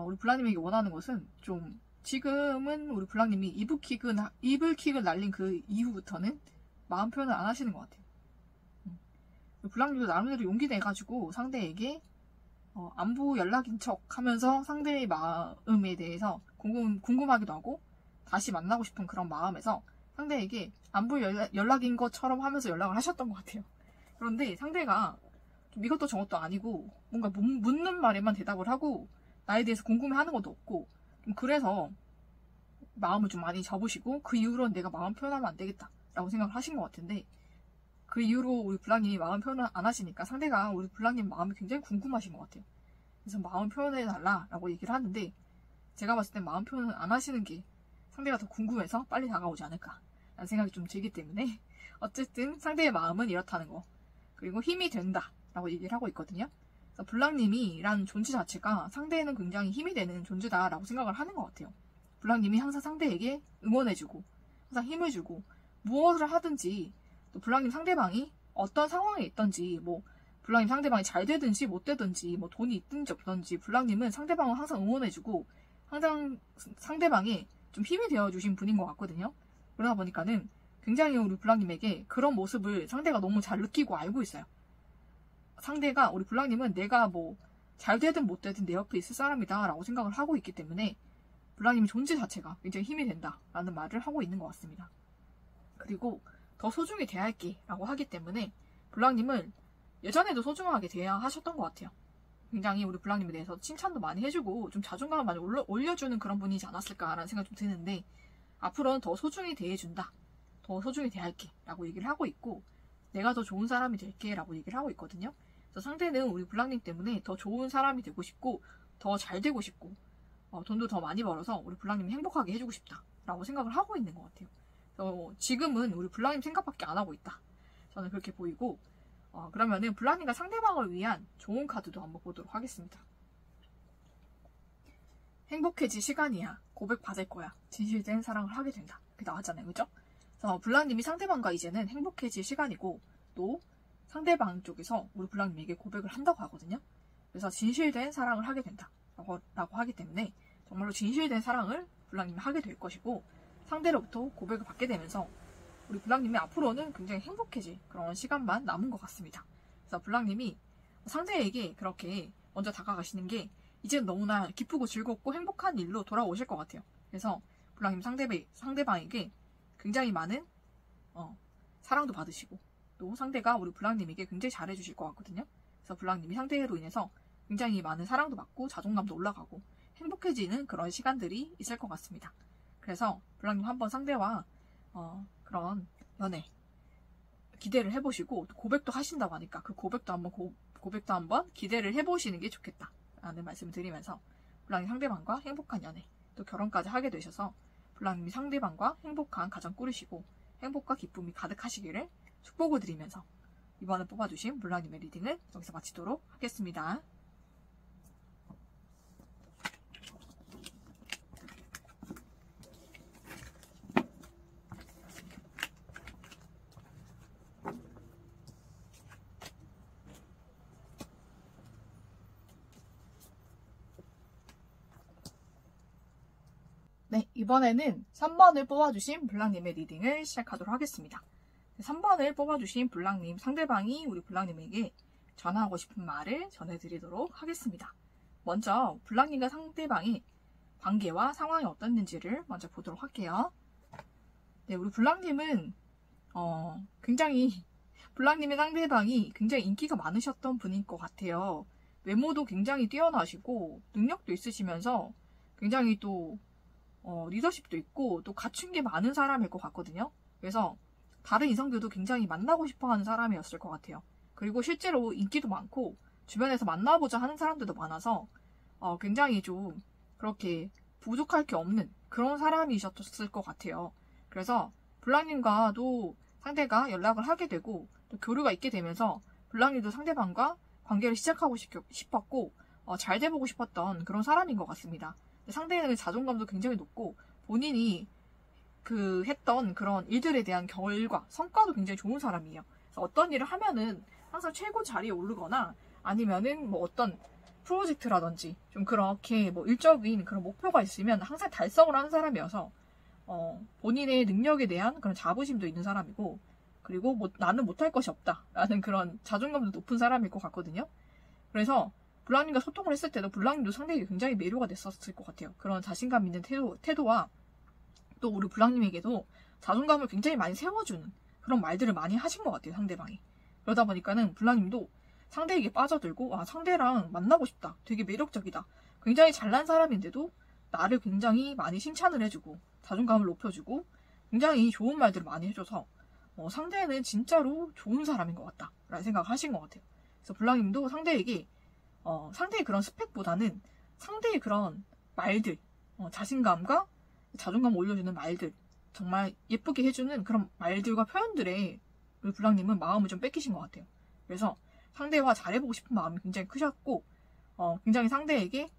우리 블랑님에게 원하는 것은 좀, 지금은 우리 블랑님이 이불킥을 날린 그 이후부터는 마음 표현을 안 하시는 것 같아요. 블랑님도 나름대로 용기 내가지고 상대에게 안부 연락인 척 하면서 상대의 마음에 대해서 궁금하기도 하고 다시 만나고 싶은 그런 마음에서 상대에게 안부 연락인 것처럼 하면서 연락을 하셨던 것 같아요. 그런데 상대가 좀 이것도 저것도 아니고 뭔가 묻는 말에만 대답을 하고 나에 대해서 궁금해하는 것도 없고, 좀 그래서 마음을 좀 많이 접으시고 그 이후로는 내가 마음 표현하면 안 되겠다라고 생각을 하신 것 같은데, 그 이후로 우리 블랑님이 마음 표현을 안 하시니까 상대가 우리 블랑님 마음이 굉장히 궁금하신 것 같아요. 그래서 마음 표현해달라라고 얘기를 하는데, 제가 봤을 땐 마음 표현을 안 하시는 게 상대가 더 궁금해서 빨리 다가오지 않을까라는 생각이 좀 들기 때문에, 어쨌든 상대의 마음은 이렇다는 거, 그리고 힘이 된다라고 얘기를 하고 있거든요. 그래서 블랑님이라는 존재 자체가 상대에는 굉장히 힘이 되는 존재다라고 생각을 하는 것 같아요. 블랑님이 항상 상대에게 응원해주고 항상 힘을 주고, 무엇을 하든지 또 블랑님 상대방이 어떤 상황에 있든지, 뭐 블랑님 상대방이 잘 되든지 못 되든지, 뭐 돈이 있든지 없든지 블랑님은 상대방을 항상 응원해주고 항상 상대방에 좀 힘이 되어주신 분인 것 같거든요. 그러다 보니까는 굉장히 우리 블랑님에게 그런 모습을 상대가 너무 잘 느끼고 알고 있어요. 상대가 우리 블랑님은 내가 뭐 잘 되든 못 되든 내 옆에 있을 사람이다 라고 생각을 하고 있기 때문에 블랑님의 존재 자체가 굉장히 힘이 된다 라는 말을 하고 있는 것 같습니다. 그리고 더 소중히 대할게 라고 하기 때문에 블랑님을 예전에도 소중하게 대하셨던 것 같아요. 굉장히 우리 블랑님에 대해서 칭찬도 많이 해주고 좀 자존감을 많이 올려주는 그런 분이지 않았을까라는 생각이 좀 드는데, 앞으로는 더 소중히 대해준다, 더 소중히 대할게 라고 얘기를 하고 있고, 내가 더 좋은 사람이 될게 라고 얘기를 하고 있거든요. 그래서 상대는 우리 블랑님 때문에 더 좋은 사람이 되고 싶고 더 잘 되고 싶고 돈도 더 많이 벌어서 우리 블랑님 행복하게 해주고 싶다 라고 생각을 하고 있는 것 같아요. 그래서 지금은 우리 블랑님 생각밖에 안 하고 있다, 저는 그렇게 보이고, 그러면은 블랑님과 상대방을 위한 좋은 카드도 한번 보도록 하겠습니다. 행복해질 시간이야. 고백 받을 거야. 진실된 사랑을 하게 된다. 그게 나왔잖아요, 그죠? 그래서 블랑님이 상대방과 이제는 행복해질 시간이고, 또 상대방 쪽에서 우리 블랑님에게 고백을 한다고 하거든요. 그래서 진실된 사랑을 하게 된다 라고 하기 때문에 정말로 진실된 사랑을 블랑님이 하게 될 것이고, 상대로부터 고백을 받게 되면서 우리 블랑님이 앞으로는 굉장히 행복해질 그런 시간만 남은 것 같습니다. 그래서 블랑님이 상대에게 그렇게 먼저 다가가시는 게 이제는 너무나 기쁘고 즐겁고 행복한 일로 돌아오실 것 같아요. 그래서 블랑님 상대방에게 굉장히 많은 사랑도 받으시고 또 상대가 우리 블랑님에게 굉장히 잘해주실 것 같거든요. 그래서 블랑님이 상대로 인해서 굉장히 많은 사랑도 받고 자존감도 올라가고 행복해지는 그런 시간들이 있을 것 같습니다. 그래서 블랑님 한번 상대와 그런 연애 기대를 해보시고 또 고백도 하신다고 하니까 그 고백도 한번 기대를 해보시는 게 좋겠다 라는 말씀을 드리면서 블랑님 상대방과 행복한 연애 또 결혼까지 하게 되셔서 블랑님이 상대방과 행복한 가정 꾸리시고 행복과 기쁨이 가득하시기를 축복을 드리면서 이번에 뽑아주신 블랑님의 리딩을 여기서 마치도록 하겠습니다. 네, 이번에는 3번을 뽑아주신 블랑님의 리딩을 시작하도록 하겠습니다. 3번을 뽑아주신 블랑님, 상대방이 우리 블랑님에게 전하고 싶은 말을 전해드리도록 하겠습니다. 먼저 블랑님과 상대방의 관계와 상황이 어떻는지를 먼저 보도록 할게요. 네, 우리 블랑님은 블랑님의 상대방이 굉장히 인기가 많으셨던 분인 것 같아요. 외모도 굉장히 뛰어나시고 능력도 있으시면서 굉장히 또 리더십도 있고 또 갖춘 게 많은 사람일 것 같거든요. 그래서 다른 이성들도 굉장히 만나고 싶어하는 사람이었을 것 같아요. 그리고 실제로 인기도 많고 주변에서 만나보자 하는 사람들도 많아서 굉장히 좀 그렇게 부족할 게 없는 그런 사람이셨을 것 같아요. 그래서 블랑님과도 상대가 연락을 하게 되고 또 교류가 있게 되면서 블랑님도 상대방과 관계를 시작하고 싶었고 잘 돼보고 싶었던 그런 사람인 것 같습니다. 상대는 자존감도 굉장히 높고 본인이 했던 그런 일들에 대한 결과, 성과도 굉장히 좋은 사람이에요. 그래서 어떤 일을 하면은 항상 최고 자리에 오르거나 아니면은 뭐 어떤 프로젝트라든지 좀 그렇게 뭐 일적인 그런 목표가 있으면 항상 달성을 하는 사람이어서 본인의 능력에 대한 그런 자부심도 있는 사람이고 그리고 나는 못할 것이 없다라는 그런 자존감도 높은 사람일 것 같거든요. 그래서 블랑님과 소통을 했을 때도 블랑님도 상대에게 굉장히 매료가 됐었을 것 같아요. 그런 자신감 있는 태도와 또 우리 블랑님에게도 자존감을 굉장히 많이 세워주는 그런 말들을 많이 하신 것 같아요, 상대방이. 그러다 보니까는 블랑님도 상대에게 빠져들고 상대랑 만나고 싶다. 되게 매력적이다. 굉장히 잘난 사람인데도 나를 굉장히 많이 칭찬을 해주고 자존감을 높여주고 굉장히 좋은 말들을 많이 해줘서 상대는 진짜로 좋은 사람인 것 같다 라는 생각을 하신 것 같아요. 그래서 블랑님도 상대에게 상대의 그런 스펙보다는 상대의 그런 말들, 자신감과 자존감을 올려주는 말들, 정말 예쁘게 해주는 그런 말들과 표현들에 우리 블랑님은 마음을 좀 뺏기신 것 같아요. 그래서 상대와 잘해보고 싶은 마음이 굉장히 크셨고, 굉장히 상대에게,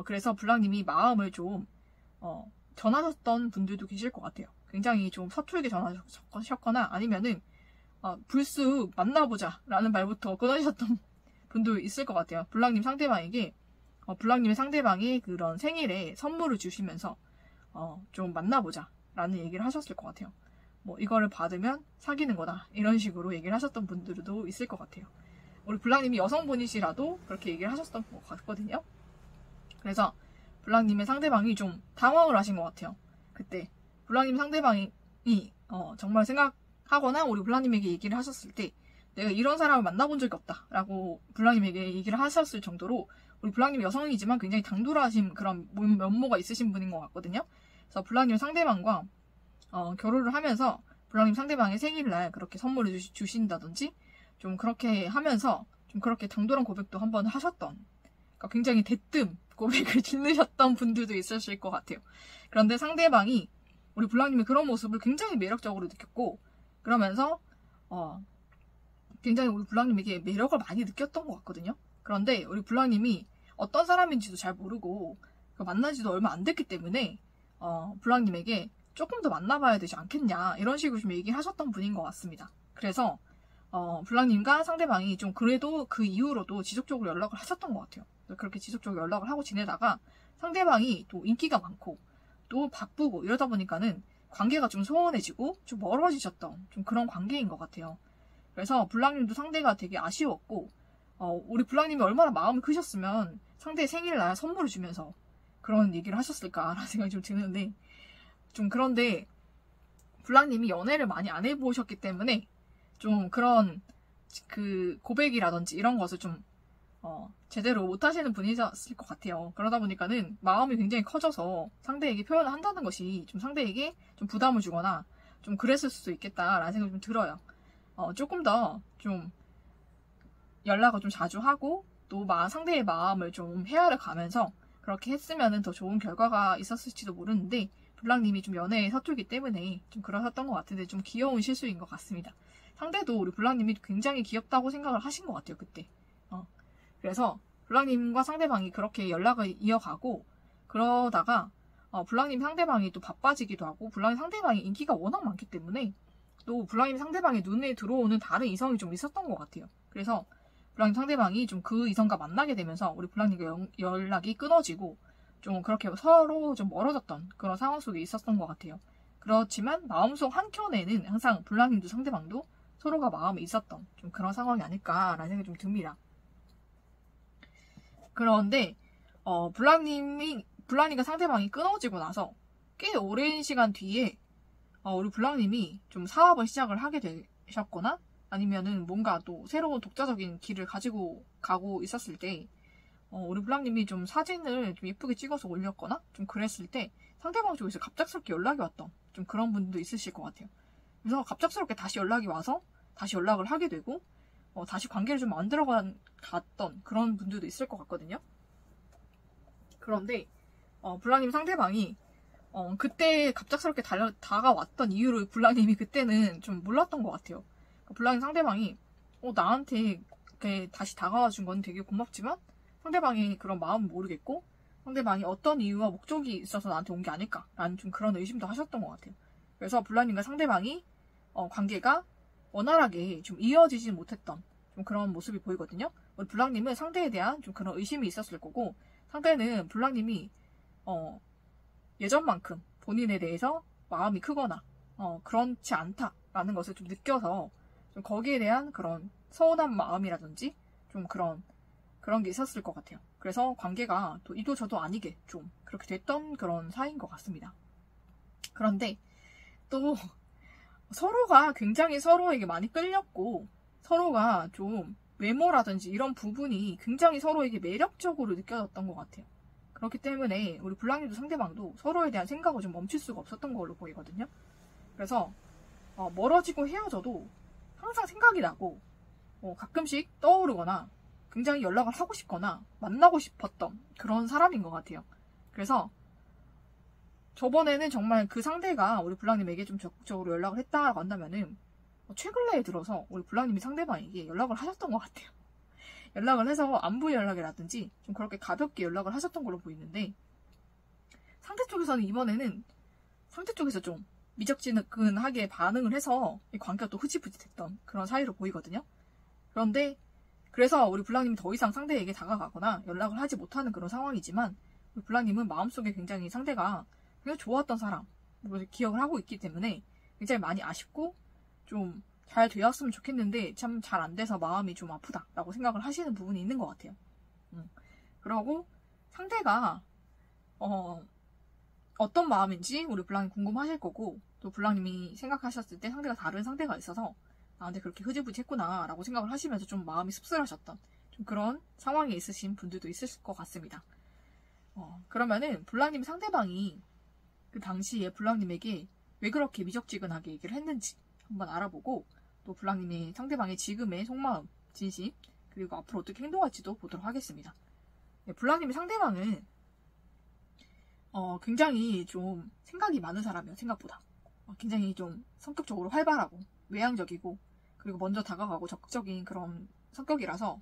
그래서 블랑님이 마음을 좀, 전하셨던 분들도 계실 것 같아요. 굉장히 좀 서툴게 전하셨거나 아니면은, 불쑥 만나보자 라는 말부터 끊으셨던 분도 있을 것 같아요. 블랑님 상대방에게, 블랑님의 상대방이 그런 생일에 선물을 주시면서, 좀 만나보자 라는 얘기를 하셨을 것 같아요. 뭐 이거를 받으면 사귀는 거다 이런 식으로 얘기를 하셨던 분들도 있을 것 같아요. 우리 블랑님이 여성분이시라도 그렇게 얘기를 하셨던 것 같거든요. 그래서 블랑님의 상대방이 좀 당황을 하신 것 같아요. 그때 블랑님 상대방이 정말 생각하거나 우리 블랑님에게 얘기를 하셨을 때 내가 이런 사람을 만나본 적이 없다 라고 블랑님에게 얘기를 하셨을 정도로 우리 블랑님이 여성이지만 굉장히 당돌하신 그런 면모가 있으신 분인 것 같거든요. 그래서 블랑님 상대방과 결혼을 하면서 블랑님 상대방의 생일날 그렇게 선물을 주신다든지 좀 그렇게 하면서 좀 그렇게 당돌한 고백도 한번 하셨던, 그러니까 굉장히 대뜸 고백을 짓누셨던 분들도 있으실 것 같아요. 그런데 상대방이 우리 블랑님의 그런 모습을 굉장히 매력적으로 느꼈고 그러면서 굉장히 우리 블랑님에게 매력을 많이 느꼈던 것 같거든요. 그런데 우리 블랑님이 어떤 사람인지도 잘 모르고 만난 지도 얼마 안 됐기 때문에 블랑님에게 조금 더 만나봐야 되지 않겠냐 이런 식으로 좀 얘기를 하셨던 분인 것 같습니다. 그래서 블랑님과 상대방이 좀 그래도 그 이후로도 지속적으로 연락을 하셨던 것 같아요. 그렇게 지속적으로 연락을 하고 지내다가 상대방이 또 인기가 많고 또 바쁘고 이러다 보니까는 관계가 좀 소원해지고 좀 멀어지셨던 좀 그런 관계인 것 같아요. 그래서 블랑님도 상대가 되게 아쉬웠고 우리 블랑님이 얼마나 마음이 크셨으면 상대의 생일날 선물을 주면서 그런 얘기를 하셨을까라는 생각이 좀 드는데, 좀 그런데 블랑님이 연애를 많이 안 해보셨기 때문에 좀 그런 그 고백이라든지 이런 것을 좀 제대로 못하시는 분이셨을 것 같아요. 그러다 보니까는 마음이 굉장히 커져서 상대에게 표현을 한다는 것이 좀 상대에게 좀 부담을 주거나 좀 그랬을 수도 있겠다라는 생각이 좀 들어요. 조금 더 좀 연락을 좀 자주 하고 또 상대의 마음을 좀 헤아려 가면서 그렇게 했으면 더 좋은 결과가 있었을지도 모르는데, 블랑님이 좀 연애에 서툴기 때문에 좀 그러셨던 것 같은데 좀 귀여운 실수인 것 같습니다. 상대도 우리 블랑님이 굉장히 귀엽다고 생각을 하신 것 같아요, 그때. 그래서 블랑님과 상대방이 그렇게 연락을 이어가고, 그러다가 블랑님 상대방이 또 바빠지기도 하고, 블랑님 상대방이 인기가 워낙 많기 때문에 또 블랑님 상대방의 눈에 들어오는 다른 이성이 좀 있었던 것 같아요. 그래서 블랑님 상대방이 좀 그 이성과 만나게 되면서 우리 블랑님과 연락이 끊어지고 좀 그렇게 서로 좀 멀어졌던 그런 상황 속에 있었던 것 같아요. 그렇지만 마음속 한켠에는 항상 블랑님도 상대방도 서로가 마음에 있었던 좀 그런 상황이 아닐까라는 생각이 좀 듭니다. 그런데 블랑님과 상대방이 끊어지고 나서 꽤 오랜 시간 뒤에 우리 블랑님이 좀 사업을 시작을 하게 되셨거나 아니면은 뭔가 또 새로운 독자적인 길을 가지고 가고 있었을 때 우리 블랑님이 좀 사진을 좀 예쁘게 찍어서 올렸거나 좀 그랬을 때 상대방 쪽에서 갑작스럽게 연락이 왔던 좀 그런 분도 있으실 것 같아요. 그래서 갑작스럽게 다시 연락이 와서 다시 연락을 하게 되고 다시 관계를 좀 만들어 갔던 그런 분들도 있을 것 같거든요. 그런데 블랑님 상대방이 그때 갑작스럽게 다가왔던 이유를 블랑님이 그때는 좀 몰랐던 것 같아요. 블랑님 상대방이 나한테 이렇게 다시 다가와 준 건 되게 고맙지만 상대방이 그런 마음은 모르겠고 상대방이 어떤 이유와 목적이 있어서 나한테 온 게 아닐까라는 좀 그런 의심도 하셨던 것 같아요. 그래서 블랑님과 상대방이 관계가 원활하게 좀 이어지지 못했던 좀 그런 모습이 보이거든요. 우리 블랑님은 상대에 대한 좀 그런 의심이 있었을 거고, 상대는 블랑님이 예전만큼 본인에 대해서 마음이 크거나 그렇지 않다라는 것을 좀 느껴서 좀 거기에 대한 그런 서운한 마음이라든지 좀 그런 게 있었을 것 같아요. 그래서 관계가 또 이도 저도 아니게 좀 그렇게 됐던 그런 사이인 것 같습니다. 그런데 또 서로가 굉장히 서로에게 많이 끌렸고 서로가 좀 외모라든지 이런 부분이 굉장히 서로에게 매력적으로 느껴졌던 것 같아요. 그렇기 때문에 우리 블랑님도 상대방도 서로에 대한 생각을 좀 멈출 수가 없었던 걸로 보이거든요. 그래서 멀어지고 헤어져도 항상 생각이 나고 가끔씩 떠오르거나 굉장히 연락을 하고 싶거나 만나고 싶었던 그런 사람인 것 같아요. 그래서 저번에는 정말 그 상대가 우리 블랑님에게 좀 적극적으로 연락을 했다라고 한다면은 최근에 들어서 우리 블랑님이 상대방에게 연락을 하셨던 것 같아요. 연락을 해서 안부 연락이라든지 좀 그렇게 가볍게 연락을 하셨던 걸로 보이는데, 상대 쪽에서는 이번에는 상대 쪽에서 좀 미적지근하게 반응을 해서 이 관계가 또 흐지부지됐던 그런 사이로 보이거든요. 그런데 그래서 우리 블랑님이 더 이상 상대에게 다가가거나 연락을 하지 못하는 그런 상황이지만, 우리 블랑님은 마음속에 굉장히 상대가 굉장히 좋았던 사람 기억을 하고 있기 때문에 굉장히 많이 아쉽고 좀 잘 되었으면 좋겠는데 참 잘 안 돼서 마음이 좀 아프다라고 생각을 하시는 부분이 있는 것 같아요. 그러고 상대가 어떤 마음인지 우리 블랑님 궁금하실 거고, 또 블랑님이 생각하셨을 때 상대가 다른 상대가 있어서 나한테 그렇게 흐지부지했구나 라고 생각을 하시면서 좀 마음이 씁쓸하셨던 좀 그런 상황에 있으신 분들도 있을 것 같습니다. 그러면은 블랑님 상대방이 그 당시에 블랑님에게 왜 그렇게 미적지근하게 얘기를 했는지 한번 알아보고, 또 블랑님이 상대방의 지금의 속마음, 진심, 그리고 앞으로 어떻게 행동할지도 보도록 하겠습니다. 블랑님의 상대방은 굉장히 좀 생각이 많은 사람이에요. 생각보다 굉장히 좀 성격적으로 활발하고 외향적이고 그리고 먼저 다가가고 적극적인 그런 성격이라서,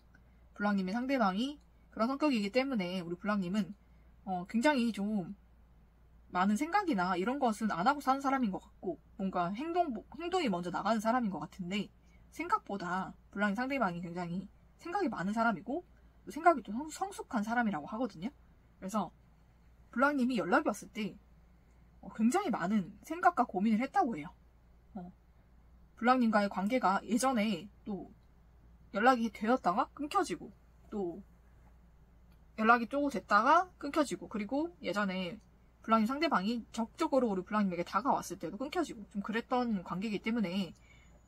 블랑님의 상대방이 그런 성격이기 때문에 우리 블랑님은 굉장히 좀 많은 생각이나 이런 것은 안 하고 사는 사람인 것 같고, 뭔가 행동이 먼저 나가는 사람인 것 같은데, 생각보다 블랑님 상대방이 굉장히 생각이 많은 사람이고 또 생각이 또 성숙한 사람이라고 하거든요. 그래서 블랑님이 연락이 왔을 때 굉장히 많은 생각과 고민을 했다고 해요. 블랑님과의 관계가 예전에 또 연락이 되었다가 끊겨지고, 또 연락이 또 됐다가 끊겨지고, 그리고 예전에 블랑님 상대방이 적극적으로 우리 블랑님에게 다가왔을 때도 끊겨지고, 좀 그랬던 관계이기 때문에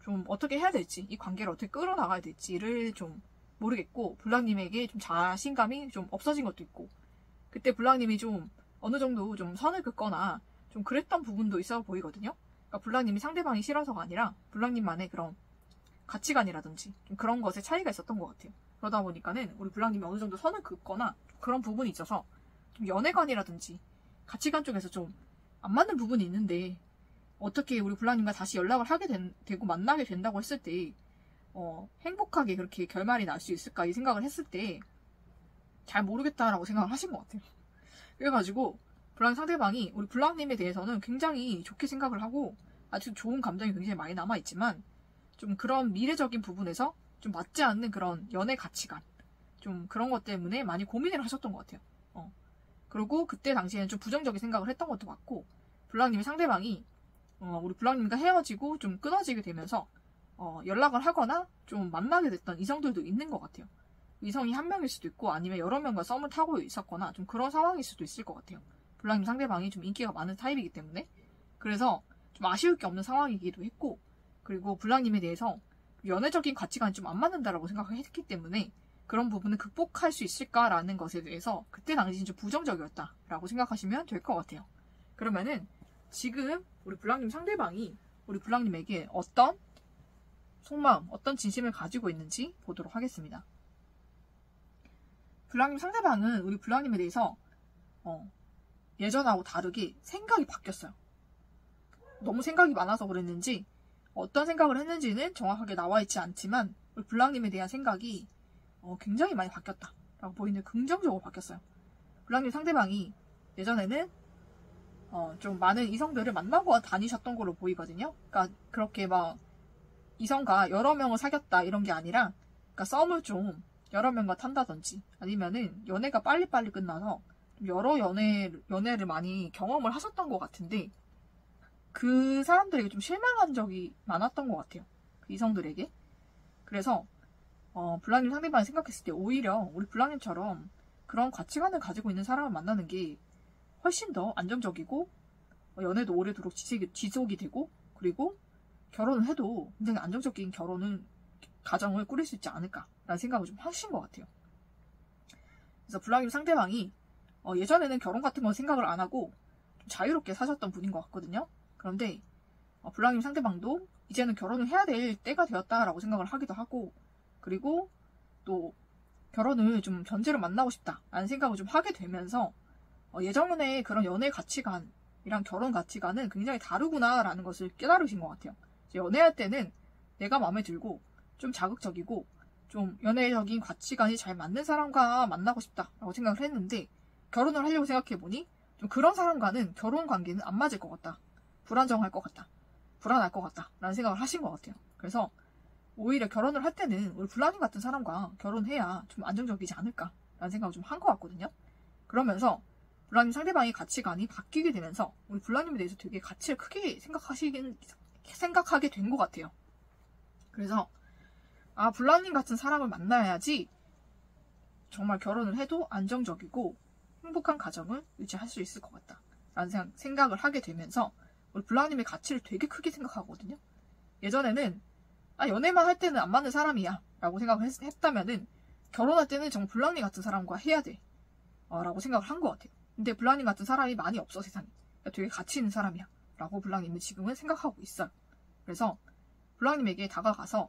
좀 어떻게 해야 될지, 이 관계를 어떻게 끌어나가야 될지를 좀 모르겠고, 블랑님에게 좀 자신감이 좀 없어진 것도 있고, 그때 블랑님이 좀 어느 정도 좀 선을 긋거나 좀 그랬던 부분도 있어 보이거든요. 그러니까 블랑님이 상대방이 싫어서가 아니라 블랑님만의 그런 가치관이라든지 좀 그런 것에 차이가 있었던 것 같아요. 그러다 보니까는 우리 블랑님이 어느 정도 선을 긋거나 그런 부분이 있어서 좀 연애관이라든지 가치관 쪽에서 좀 안 맞는 부분이 있는데, 어떻게 우리 블랑님과 다시 연락을 하게 되고 만나게 된다고 했을 때 행복하게 그렇게 결말이 날 수 있을까 이 생각을 했을 때 잘 모르겠다라고 생각을 하신 것 같아요. 그래가지고 블랑 상대방이 우리 블랑님에 대해서는 굉장히 좋게 생각을 하고 아주 좋은 감정이 굉장히 많이 남아있지만, 좀 그런 미래적인 부분에서 좀 맞지 않는 그런 연애 가치관, 좀 그런 것 때문에 많이 고민을 하셨던 것 같아요. 그리고 그때 당시에는 좀 부정적인 생각을 했던 것도 맞고, 블랑님의 상대방이 우리 블랑님과 헤어지고 좀 끊어지게 되면서 연락을 하거나 좀 만나게 됐던 이성들도 있는 것 같아요. 이성이 한 명일 수도 있고 아니면 여러 명과 썸을 타고 있었거나 좀 그런 상황일 수도 있을 것 같아요. 블랑님 상대방이 좀 인기가 많은 타입이기 때문에. 그래서 좀 아쉬울 게 없는 상황이기도 했고, 그리고 블랑님에 대해서 연애적인 가치관이 좀 안 맞는다라고 생각을 했기 때문에 그런 부분을 극복할 수 있을까라는 것에 대해서 그때 당시엔 좀 부정적이었다라고 생각하시면 될 것 같아요. 그러면은 지금 우리 블랑님 상대방이 우리 블랑님에게 어떤 속마음, 어떤 진심을 가지고 있는지 보도록 하겠습니다. 블랑님 상대방은 우리 블랑님에 대해서 예전하고 다르게 생각이 바뀌었어요. 너무 생각이 많아서 그랬는지 어떤 생각을 했는지는 정확하게 나와 있지 않지만 우리 블랑님에 대한 생각이 굉장히 많이 바뀌었다라고 보이는데 긍정적으로 바뀌었어요. 블랑님 상대방이 예전에는 좀 많은 이성들을 만나고 다니셨던 걸로 보이거든요. 그러니까 그렇게 막 이성과 여러 명을 사귀었다 이런 게 아니라, 그러니까 썸을 좀 여러 명과 탄다든지 아니면은 연애가 빨리빨리 끝나서 여러 연애를 많이 경험을 하셨던 것 같은데, 그 사람들에게 좀 실망한 적이 많았던 것 같아요. 그 이성들에게. 그래서 블랑님 상대방이 생각했을 때 오히려 우리 블랑님처럼 그런 가치관을 가지고 있는 사람을 만나는 게 훨씬 더 안정적이고, 연애도 오래도록 지속이 되고, 그리고 결혼을 해도 굉장히 안정적인 가정을 꾸릴 수 있지 않을까라는 생각을 좀 하신 것 같아요. 그래서 블랑님 상대방이 예전에는 결혼 같은 건 생각을 안 하고 좀 자유롭게 사셨던 분인 것 같거든요. 그런데 블랑님 상대방도 이제는 결혼을 해야 될 때가 되었다라고 생각을 하기도 하고, 그리고 또 결혼을 좀 전제로 만나고 싶다라는 생각을 좀 하게 되면서 예전에 그런 연애 가치관이랑 결혼 가치관은 굉장히 다르구나라는 것을 깨달으신 것 같아요. 연애할 때는 내가 마음에 들고 좀 자극적이고 좀 연애적인 가치관이 잘 맞는 사람과 만나고 싶다라고 생각을 했는데, 결혼을 하려고 생각해보니 좀 그런 사람과는 결혼 관계는 안 맞을 것 같다, 불안정할 것 같다, 불안할 것 같다 라는 생각을 하신 것 같아요. 그래서 오히려 결혼을 할 때는 우리 블랑님 같은 사람과 결혼해야 좀 안정적이지 않을까 라는 생각을 좀 한 것 같거든요. 그러면서 블랑님 상대방의 가치관이 바뀌게 되면서 우리 블랑님에 대해서 되게 가치를 크게 생각하게 된 것 같아요. 그래서 블랑님 같은 사람을 만나야지 정말 결혼을 해도 안정적이고 행복한 가정을 유지할 수 있을 것 같다 라는 생각을 하게 되면서 우리 블랑님의 가치를 되게 크게 생각하거든요. 예전에는 연애만 할 때는 안 맞는 사람이야 라고 생각을 했다면은 결혼할 때는 정말 블랑님 같은 사람과 해야 돼 라고 생각을 한 것 같아요. 근데 블랑님 같은 사람이 많이 없어, 세상에. 그러니까 되게 가치 있는 사람이야 라고 블랑님은 지금은 생각하고 있어요. 그래서 블랑님에게 다가가서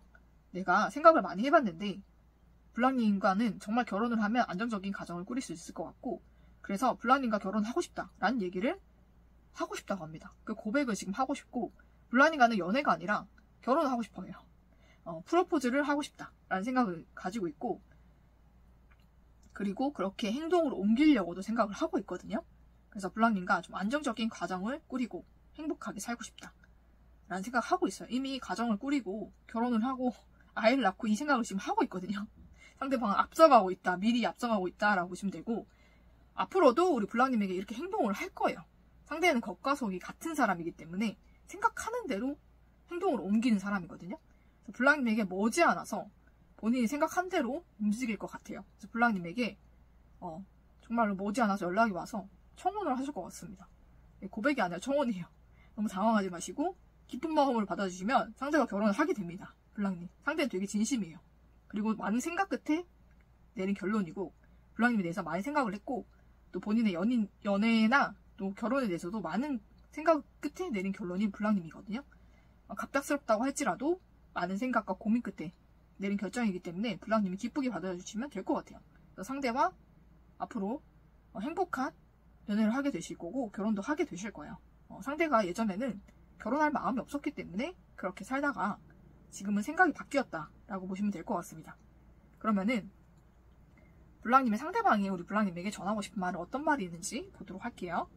내가 생각을 많이 해봤는데 블랑님과는 정말 결혼을 하면 안정적인 가정을 꾸릴 수 있을 것 같고, 그래서 블랑님과 결혼하고 싶다라는 얘기를 하고 싶다고 합니다. 그 고백을 지금 하고 싶고, 블랑님과는 연애가 아니라 결혼을 하고 싶어 해요. 프로포즈를 하고 싶다라는 생각을 가지고 있고, 그리고 그렇게 행동으로 옮기려고도 생각을 하고 있거든요. 그래서 블랑님과 좀 안정적인 가정을 꾸리고 행복하게 살고 싶다 라는 생각을 하고 있어요. 이미 가정을 꾸리고 결혼을 하고 아이를 낳고 이 생각을 지금 하고 있거든요. 상대방은 앞서가고 있다, 미리 앞서가고 있다라고 보시면 되고, 앞으로도 우리 블랑님에게 이렇게 행동을 할 거예요. 상대는 겉과 속이 같은 사람이기 때문에 생각하는 대로 행동으로 옮기는 사람이거든요. 블랑님에게 머지않아서 본인이 생각한 대로 움직일 것 같아요. 그래서 블랑님에게 정말로 머지않아서 연락이 와서 청혼을 하실 것 같습니다. 고백이 아니라 청혼이에요. 너무 당황하지 마시고 기쁜 마음으로 받아주시면 상대가 결혼을 하게 됩니다. 블랑님. 상대는 되게 진심이에요. 그리고 많은 생각 끝에 내린 결론이고 블랑님에 대해서 많이 생각을 했고 또 본인의 연애나 또 결혼에 대해서도 많은 생각 끝에 내린 결론이 블랑님이거든요. 갑작스럽다고 할지라도 많은 생각과 고민 끝에 내린 결정이기 때문에 블랑님이 기쁘게 받아주시면 될 것 같아요. 상대와 앞으로 행복한 연애를 하게 되실 거고 결혼도 하게 되실 거예요. 상대가 예전에는 결혼할 마음이 없었기 때문에 그렇게 살다가 지금은 생각이 바뀌었다라고 보시면 될 것 같습니다. 그러면은 블랑님의 상대방이 우리 블랑님에게 전하고 싶은 말은 어떤 말이 있는지 보도록 할게요.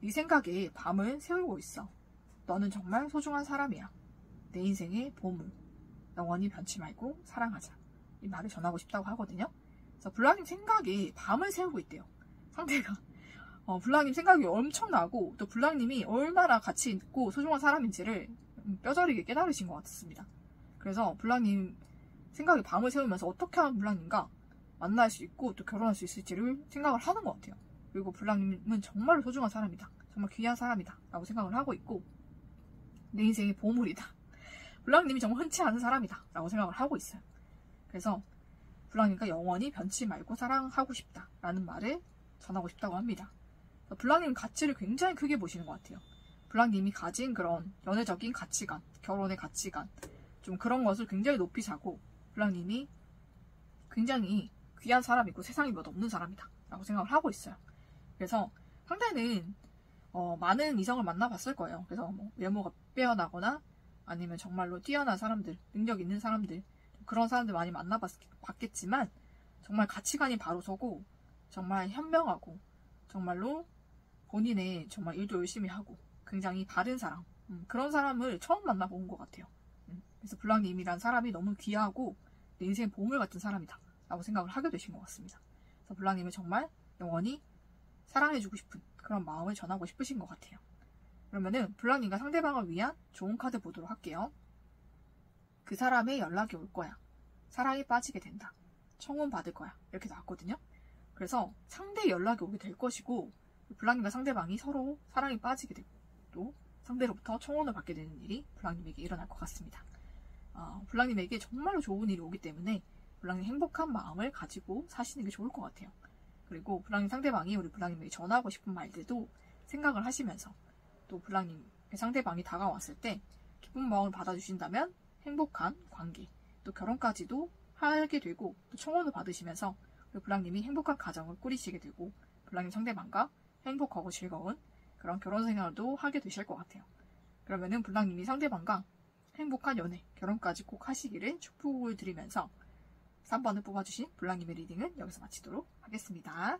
네 생각에 밤을 새우고 있어. 너는 정말 소중한 사람이야. 내 인생의 보물. 영원히 변치 말고 사랑하자. 이 말을 전하고 싶다고 하거든요. 그래서 블랑님 생각에 밤을 새우고 있대요. 상대가. 블랑님 생각이 엄청나고 또 블랑님이 얼마나 가치 있고 소중한 사람인지를 뼈저리게 깨달으신 것 같습니다. 그래서 블랑님 생각에 밤을 새우면서 어떻게 하면 블랑님과 만날 수 있고 또 결혼할 수 있을지를 생각을 하는 것 같아요. 그리고 블랑님은 정말로 소중한 사람이다. 정말 귀한 사람이다. 라고 생각을 하고 있고 내 인생의 보물이다. 블랑님이 정말 흔치 않은 사람이다. 라고 생각을 하고 있어요. 그래서 블랑님과 영원히 변치 말고 사랑하고 싶다. 라는 말을 전하고 싶다고 합니다. 블랑님 가치를 굉장히 크게 보시는 것 같아요. 블랑님이 가진 그런 연애적인 가치관, 결혼의 가치관, 좀 그런 것을 굉장히 높이 사고 블랑님이 굉장히 귀한 사람이고 세상에 몇 없는 사람이다. 라고 생각을 하고 있어요. 그래서 상대는 많은 이성을 만나봤을 거예요. 그래서 뭐 외모가 빼어나거나 아니면 정말로 뛰어난 사람들, 능력 있는 사람들 그런 사람들 많이 만나봤겠지만 정말 가치관이 바로 서고 정말 현명하고 정말로 본인의 정말 일도 열심히 하고 굉장히 바른 사람 그런 사람을 처음 만나본 것 같아요. 그래서 블랑님이란 사람이 너무 귀하고 내 인생 보물 같은 사람이다 라고 생각을 하게 되신 것 같습니다. 그래서 블랑님을 정말 영원히 사랑해주고 싶은 그런 마음을 전하고 싶으신 것 같아요. 그러면은 블랑님과 상대방을 위한 좋은 카드 보도록 할게요. 그 사람의 연락이 올 거야. 사랑에 빠지게 된다. 청혼 받을 거야. 이렇게 나왔거든요. 그래서 상대의 연락이 오게 될 것이고 블랑님과 상대방이 서로 사랑에 빠지게 되고 또 상대로부터 청혼을 받게 되는 일이 블랑님에게 일어날 것 같습니다. 블랑님에게 정말로 좋은 일이 오기 때문에 블랑님 행복한 마음을 가지고 사시는 게 좋을 것 같아요. 그리고 블랑님 상대방이 우리 블랑님에게 전하고 싶은 말들도 생각을 하시면서 또 블랑님의 상대방이 다가왔을 때 기쁜 마음을 받아주신다면 행복한 관계 또 결혼까지도 하게 되고 또 청혼을 받으시면서 블랑님이 행복한 가정을 꾸리시게 되고 블랑님 상대방과 행복하고 즐거운 그런 결혼 생활도 하게 되실 것 같아요. 그러면은 블랑님이 상대방과 행복한 연애, 결혼까지 꼭 하시기를 축복을 드리면서 3번을 뽑아주신 블랑님의 리딩은 여기서 마치도록 하겠습니다.